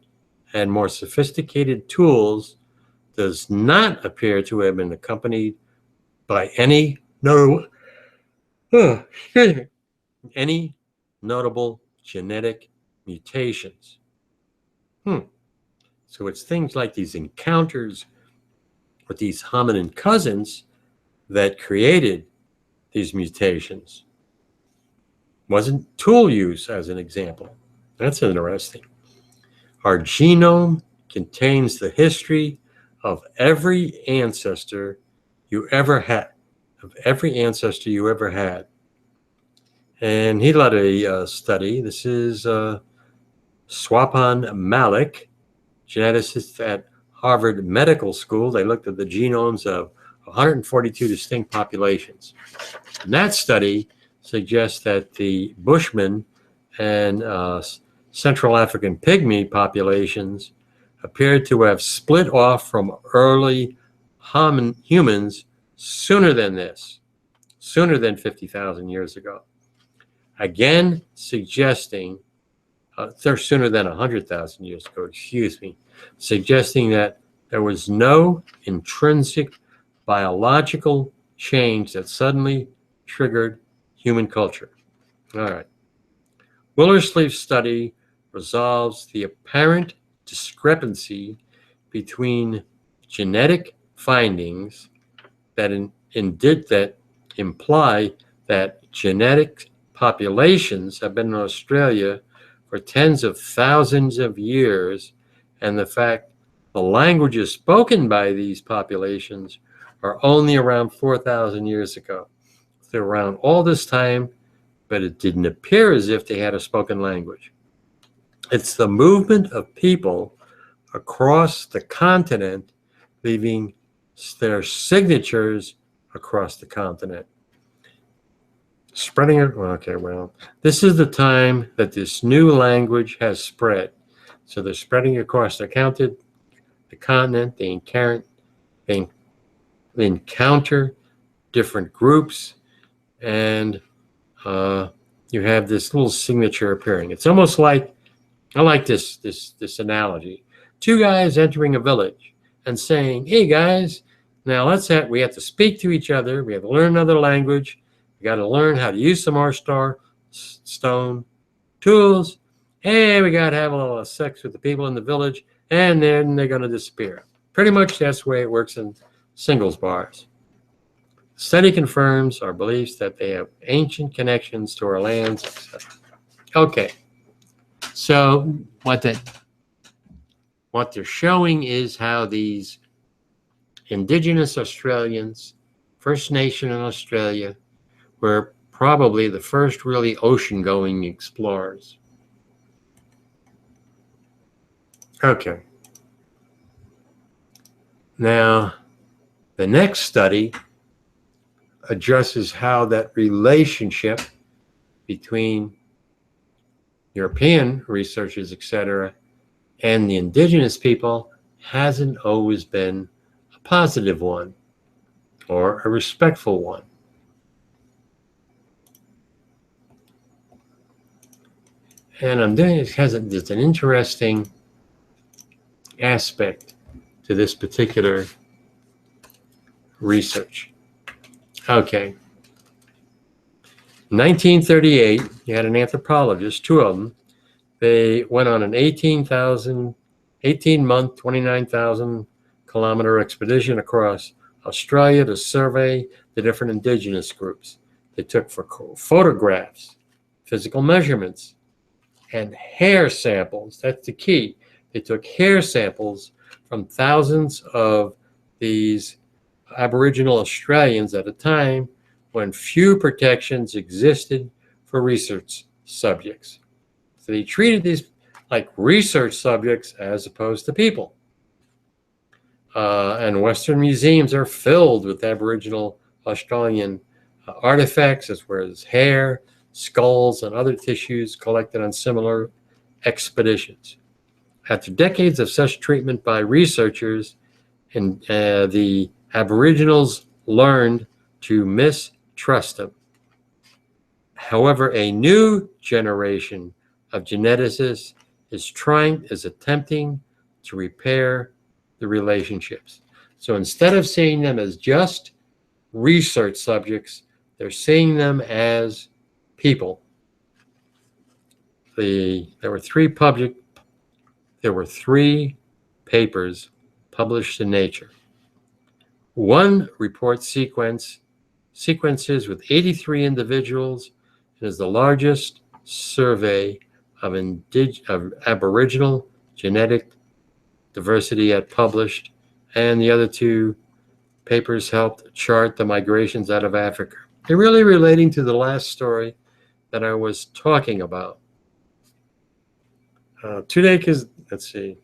and more sophisticated tools, does not appear to have been accompanied by any notable genetic mutations. So it's things like these encounters with these hominin cousins that created these mutations. Wasn't tool use, as an example. That's interesting. Our genome contains the history of every ancestor you ever had, And he led a study. This is Swapan Malik, geneticist at Harvard Medical School. They looked at the genomes of 142 distinct populations. And that study suggests that the Bushman and Central African pygmy populations appeared to have split off from early humans sooner than 50,000 years ago. Again, suggesting, they're sooner than 100,000 years ago, suggesting that there was no intrinsic biological change that suddenly triggered human culture. All right. Willersleeve's study resolves the apparent discrepancy between genetic findings that imply that genetic populations have been in Australia for tens of thousands of years, and the fact the languages spoken by these populations are only around 4,000 years ago. They're around all this time, but it didn't appear as if they had a spoken language. It's the movement of people across the continent, leaving their signatures across the continent. Spreading it, this is the time that this new language has spread. So they're spreading across the continent. They encounter different groups, and you have this little signature appearing. It's almost like, I like this analogy. Two guys entering a village and saying, hey guys, now we have to speak to each other. We have to learn another language. We got to learn how to use some stone tools. Hey, we got to have a little sex with the people in the village, and then they're going to disappear. Pretty much that's the way it works in singles bars. The study confirms our beliefs that they have ancient connections to our lands, etc. Okay, so what they're showing is how these Indigenous Australians, First Nation in Australia, were probably the first really ocean-going explorers. Okay. Now, the next study addresses how that relationship between European researchers, etc., and the indigenous people hasn't always been a positive one or a respectful one. And I'm doing it because there's an interesting aspect to this particular research. Okay. 1938, you had an anthropologist, two of them. They went on an 18-month, 29,000 kilometer expedition across Australia to survey the different indigenous groups. They took photographs, physical measurements, and hair samples. That's the key. They took hair samples from thousands of these Aboriginal Australians at a time when few protections existed for research subjects. So they treated these like research subjects as opposed to people. And Western museums are filled with Aboriginal Australian artifacts, as well as hair, skulls, and other tissues collected on similar expeditions. After decades of such treatment by researchers, and the Aboriginals learned to mistrust them. However, a new generation of geneticists is attempting to repair the relationships. So instead of seeing them as just research subjects, they're seeing them as people. There were three papers published in Nature. One reports sequences with 83 individuals and is the largest survey of Aboriginal genetic diversity yet published, and the other two papers helped chart the migrations out of Africa. They're really relating to the last story that I was talking about. 2 decades, let's see.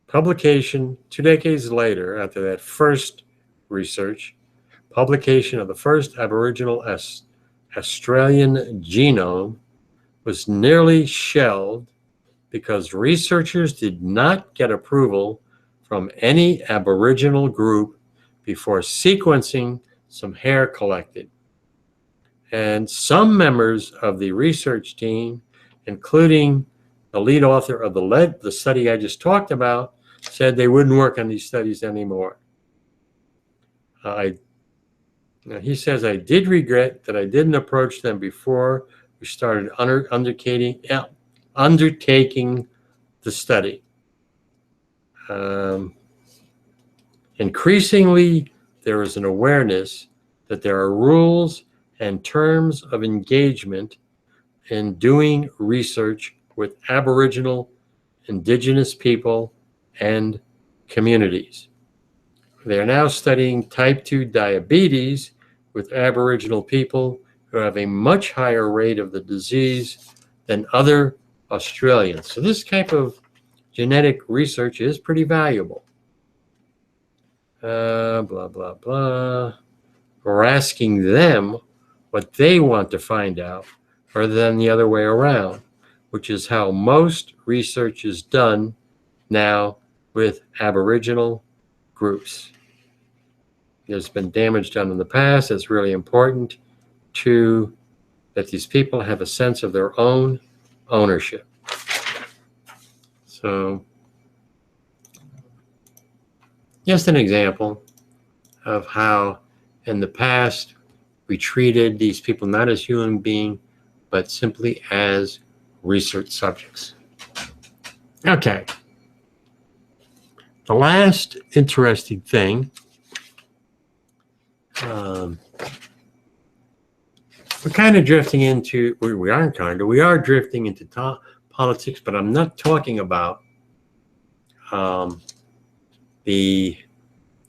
Publication 2 decades later, after that first research, publication of the first Aboriginal Australian genome was nearly shelved because researchers did not get approval from any Aboriginal group before sequencing some hair collected. And some members of the research team, including the lead author of the study I just talked about, said they wouldn't work on these studies anymore. He says, I did regret that I didn't approach them before we started undertaking the study. Increasingly, there is an awareness that there are rules and terms of engagement in doing research with Aboriginal, Indigenous people, and communities. They are now studying type 2 diabetes with Aboriginal people who have a much higher rate of the disease than other Australians. So this type of genetic research is pretty valuable. Blah, blah, blah. We're asking them what they want to find out rather than the other way around, which is how most research is done now with Aboriginal groups. There's been damage done in the past. It's really important that these people have a sense of their own ownership. So, just an example of how in the past we treated these people not as human beings, but simply as research subjects. Okay. The last interesting thing, we're kind of drifting into, we are drifting into politics, but I'm not talking about the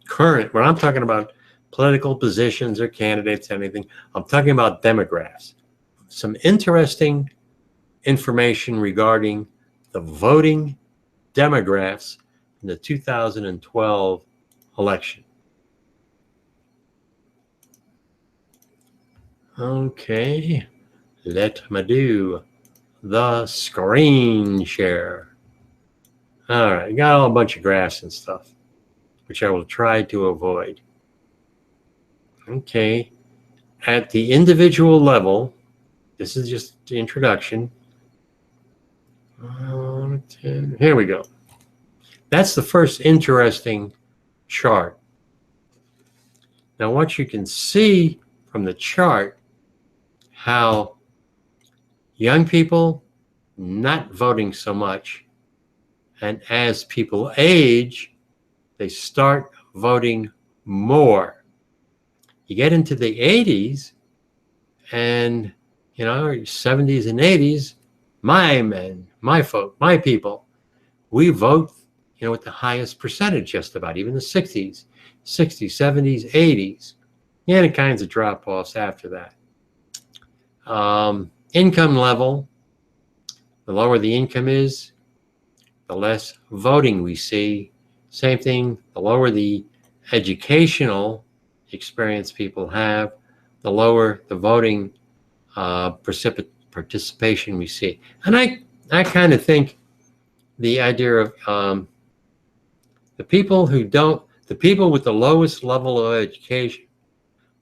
current, when I'm talking about political positions or candidates, anything, I'm talking about demographics. Some interesting information regarding the voting demographics in the 2012 election. Okay, let me do the screen share. All right, got all a bunch of graphs and stuff, which I will try to avoid. Okay, at the individual level, this is just the introduction. Here we go. That's the first interesting chart. Now, what you can see from the chart, how young people not voting so much, and as people age, they start voting more. You get into the 80s and, 70s and 80s, my men, my folk, my people, we vote, with the highest percentage just about, even the 60s, 70s, 80s. And it kinds of drop offs after that. Income level, the lower the income is, the less voting we see. Same thing, the lower the educational experience people have, the lower the voting participation we see. And I kind of think the idea of the people with the lowest level of education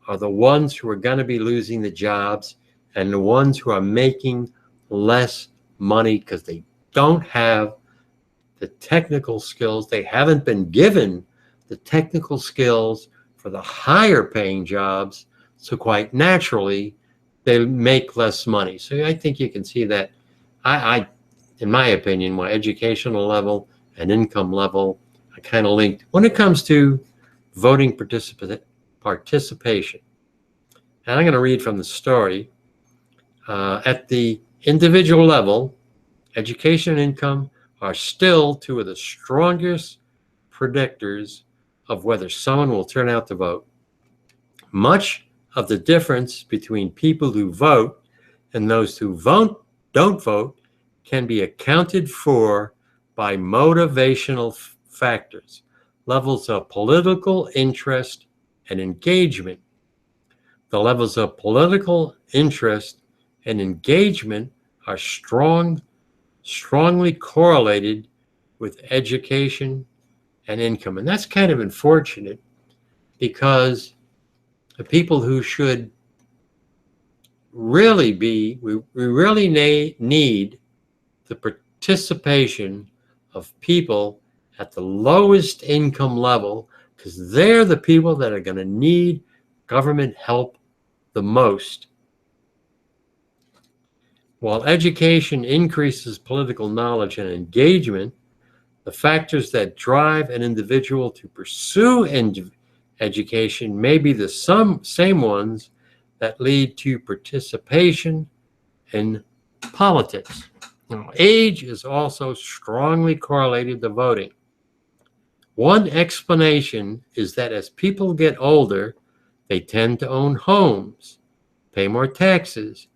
are the ones who are going to be losing the jobs, and the ones who are making less money because they don't have the technical skills. They haven't been given the technical skills for the higher paying jobs. So quite naturally, they make less money. So I think you can see that. In my opinion, my educational level and income level are kind of linked when it comes to voting participation. And I'm going to read from the story. At the individual level, education and income are still two of the strongest predictors of whether someone will turn out to vote. Much of the difference between people who vote and those who don't vote can be accounted for by motivational factors, levels of political interest and engagement. The levels of political interest and engagement are strongly correlated with education and income. And that's kind of unfortunate, because the people who should really we really need the participation of people at the lowest income level, because they're the people that are going to need government help the most. While education increases political knowledge and engagement, the factors that drive an individual to pursue education may be the same ones that lead to participation in politics. Now, age is also strongly correlated to voting. One explanation is that as people get older, they tend to own homes, pay more taxes,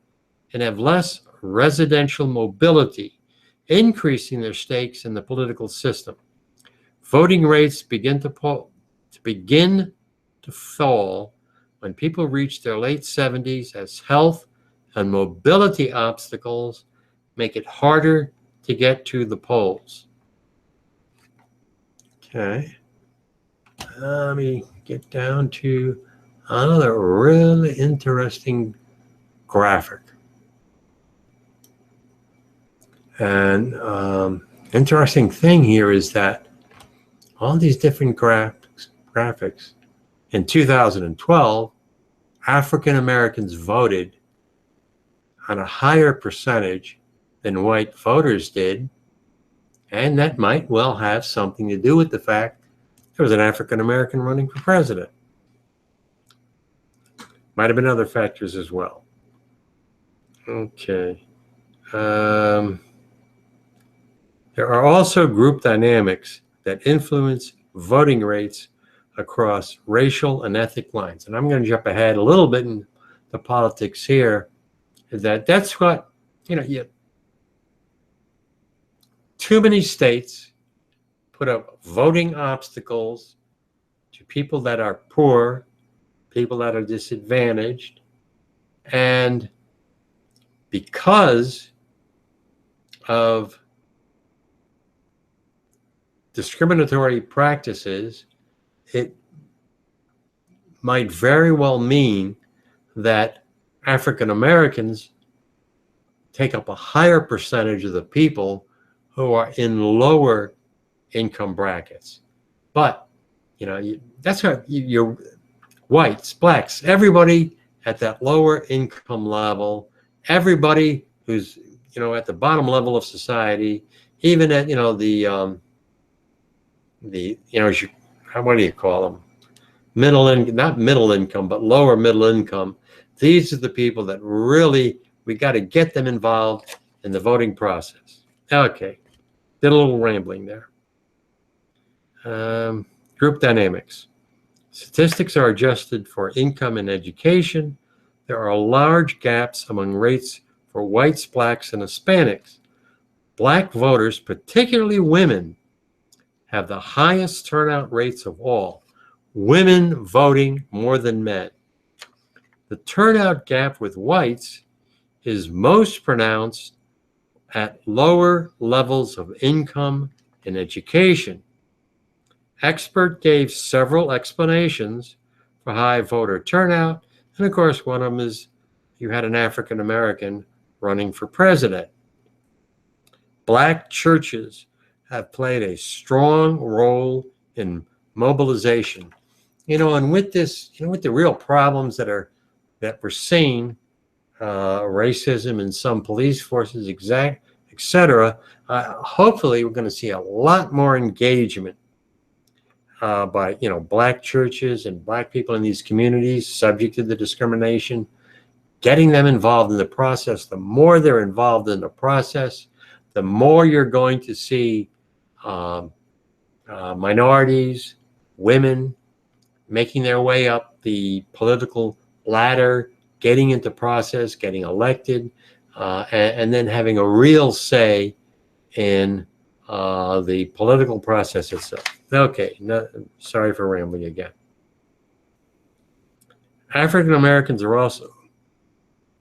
and have less residential mobility, increasing their stakes in the political system. Voting rates begin to fall when people reach their late 70s, as health and mobility obstacles make it harder to get to the polls. Okay. Let me get down to another really interesting graphic. And interesting thing here is that all these different graphics, in 2012, African Americans voted on a higher percentage than white voters did, and that might well have something to do with the fact there was an African American running for president. Might have been other factors as well. Okay. There are also group dynamics that influence voting rates across racial and ethnic lines. And I'm going to jump ahead a little bit in the politics here. That's what, too many states put up voting obstacles to people that are poor, people that are disadvantaged, and because of discriminatory practices, it might very well mean that African Americans take up a higher percentage of the people who are in lower income brackets. But, you know, that's what you're whites, blacks, everybody at that lower income level, everybody who's, you know, at the bottom level of society, even at, you know, the you know, what do you call them? Middle income, not middle income, but lower middle income. These are the people that really, we got to get them involved in the voting process. Okay, did a little rambling there. Group dynamics. Statistics are adjusted for income and education. There are large gaps among rates for whites, blacks, and Hispanics. Black voters, particularly women, have the highest turnout rates of all. Women voting more than men. The turnout gap with whites is most pronounced at lower levels of income and education. Expert gave several explanations for high voter turnout, and of course one of them is you had an African American running for president. Black churches have played a strong role in mobilization. You know, and with this, you know, with the real problems that we're seeing, racism in some police forces, etc. Hopefully, we're going to see a lot more engagement by, you know, black churches and black people in these communities subject to the discrimination, getting them involved in the process. The more they're involved in the process, the more you're going to see minorities, women making their way up the political ladder, getting into process, getting elected, and then having a real say in the political process itself. Okay, no, sorry for rambling again. African Americans are also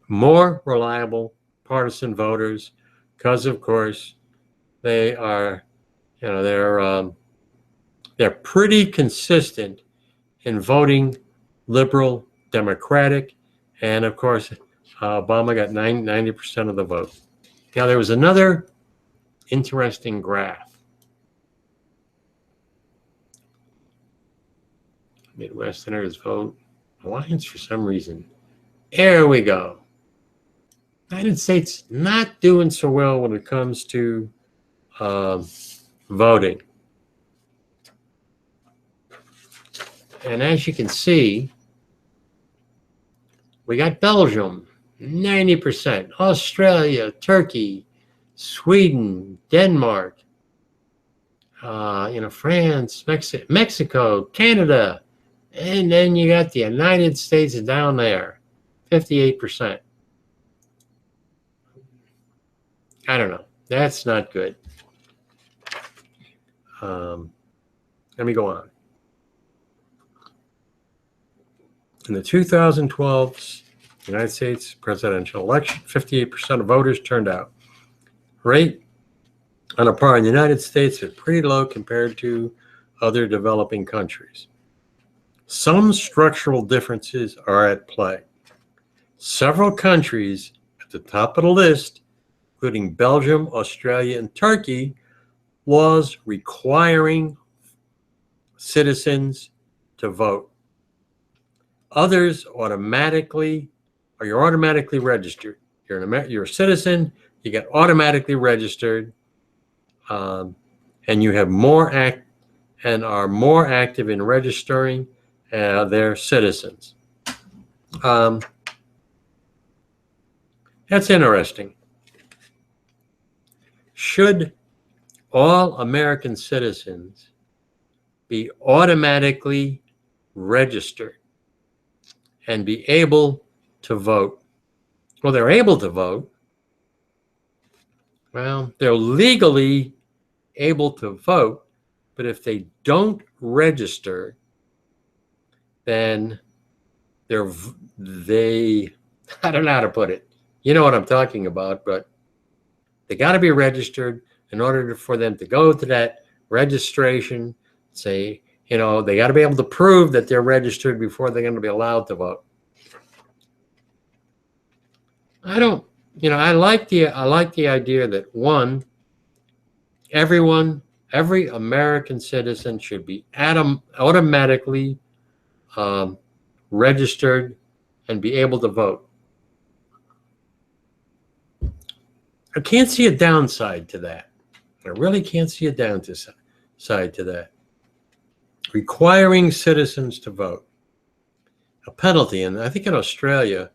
more reliable partisan voters because, of course, they are, you know, they're pretty consistent in voting liberal, Democratic, and of course, Obama got 90% of the vote. Now, there was another interesting graph. Midwesterners vote Alliance for some reason. There we go. United States not doing so well when it comes to voting. And as you can see, we got Belgium, 90%, Australia, Turkey, Sweden, Denmark, you know, France, Mexico, Canada, and then you got the United States down there, 58%. I don't know. That's not good. Let me go on. In the 2012 United States presidential election, 58% of voters turned out. Rate on a par in the United States is pretty low compared to other developing countries. Some structural differences are at play. Several countries at the top of the list, including Belgium, Australia, and Turkey, laws requiring citizens to vote. Others automatically, or you're automatically registered. You're a citizen, you get automatically registered, and you have are more active in registering their citizens. That's interesting. Should all American citizens be automatically registered and be able to vote? Well, they're able to vote. Well, they're legally able to vote, but if they don't register, then I don't know how to put it. You know what I'm talking about, but they got to be registered in order for them to go to that registration. Say, you know, they got to be able to prove that they're registered before they're going to be allowed to vote. I don't, you know, I like the idea that one, every American citizen should be automatically registered and be able to vote. I can't see a downside to that. I really can't see a downside to that. Requiring citizens to vote. A penalty, and I think in Australia,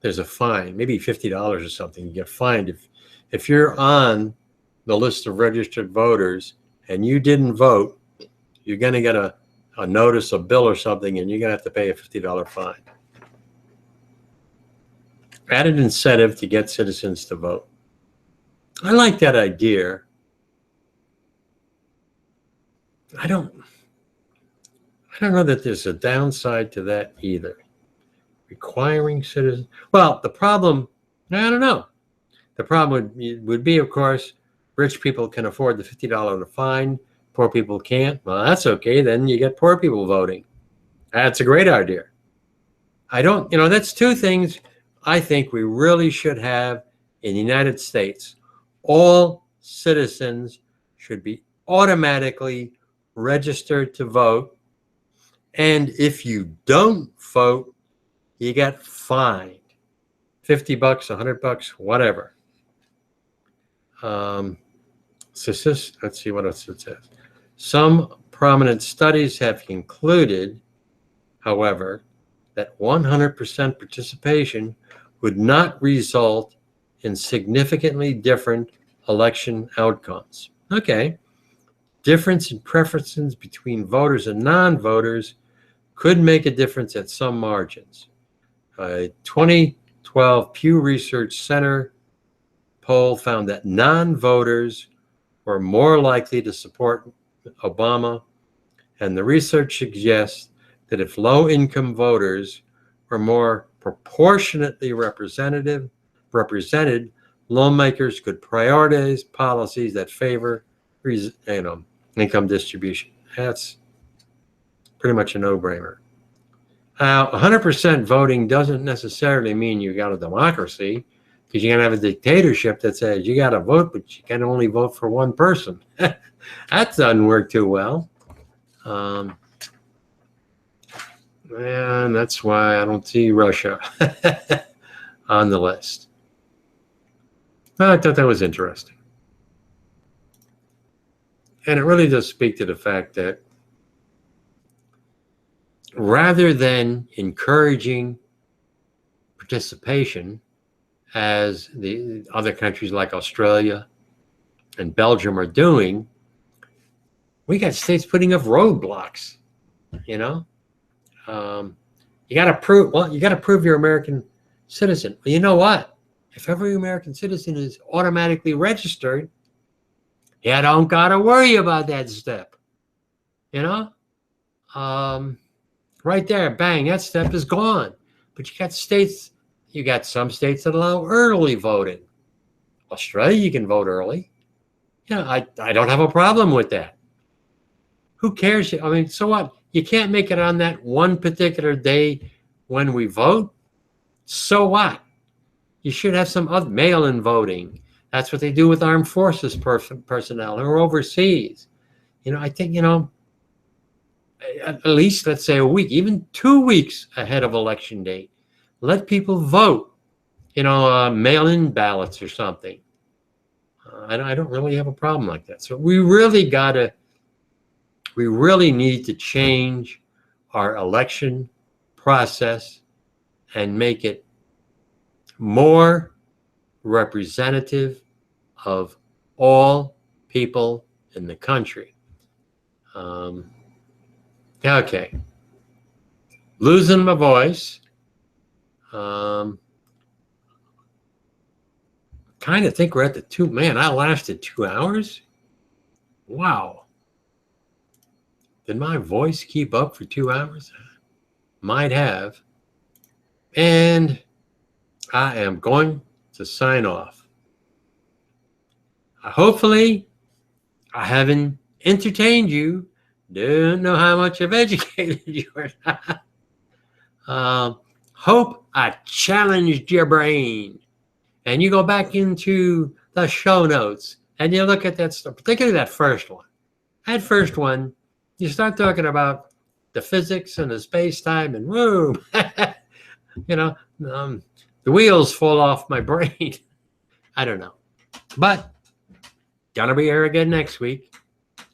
there's a fine, maybe $50 or something. You get fined if you're on the list of registered voters and you didn't vote, you're going to get a notice, a bill or something, and you're going to have to pay a $50 fine. Added incentive to get citizens to vote. I like that idea. I don't know that there's a downside to that either. Requiring citizens. Well, the problem, I don't know. The problem would be, of course, rich people can afford the $50 fine. Poor people can't. Well, that's okay. Then you get poor people voting. That's a great idea. That's two things I think we really should have in the United States. All citizens should be automatically registered to vote. And if you don't vote, you get fined. $50, $100, whatever. Let's see what else it says. Some prominent studies have concluded, however, that 100% participation would not result in significantly different election outcomes. Okay. Difference in preferences between voters and non-voters could make a difference at some margins. A 2012 Pew Research Center poll found that non-voters were more likely to support Obama, and the research suggests that if low-income voters were more proportionately represented, lawmakers could prioritize policies that favor, income distribution. That's pretty much a no-brainer. 100% voting doesn't necessarily mean you got a democracy, because you're going to have a dictatorship that says you got to vote, but you can only vote for one person. That doesn't work too well. And that's why I don't see Russia on the list. Well, I thought that was interesting. And it really does speak to the fact that rather than encouraging participation, as the other countries like Australia and Belgium are doing, we got states putting up roadblocks. You got to prove you're an American citizen. Well, you know what? If every American citizen is automatically registered, you don't got to worry about that step. Right there, bang, that step is gone. But you got some states that allow early voting. Australia, you can vote early. I don't have a problem with that. Who cares? I mean, so what? You can't make it on that one particular day when we vote. So what? You should have some other mail-in voting. That's what they do with armed forces personnel who are overseas. I think, at least, let's say a week, even 2 weeks ahead of election date, let people vote, mail-in ballots or something. I don't really have a problem like that. So we really need to change our election process and make it more representative of all people in the country. Okay. Losing my voice. Kind of think we're at the I lasted 2 hours. Wow. Did my voice keep up for 2 hours? Might have. And I am going to sign off. Hopefully, I haven't entertained you. Don't know how much I've educated you or not. Hope I challenged your brain. And you go back into the show notes and you look at that stuff, particularly that first one. That first one, you start talking about the physics and the space-time and whoa, the wheels fall off my brain. I don't know. But gonna be here again next week.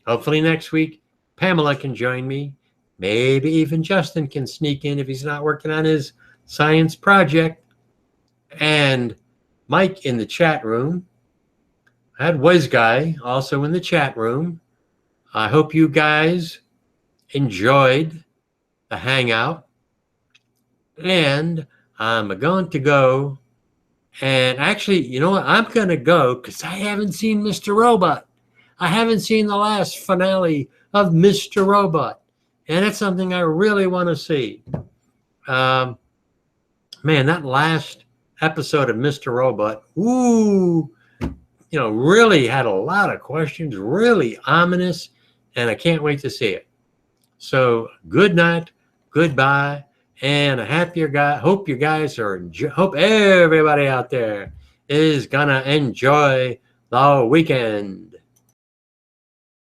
Hopefully next week, Pamela can join me. Maybe even Justin can sneak in if he's not working on his science project. And Mike in the chat room. I had Wiz Guy also in the chat room. I hope you guys enjoyed the Hangout. And I'm going to go. And actually, you know what? I'm going to go because I haven't seen Mr. Robot. I haven't seen the last finale of Mr. Robot. And it's something I really want to see. Man, that last episode of Mr. Robot, really had a lot of questions, really ominous, and I can't wait to see it. So good night, goodbye, and a happier guy. Hope you guys hope everybody out there is gonna enjoy the weekend.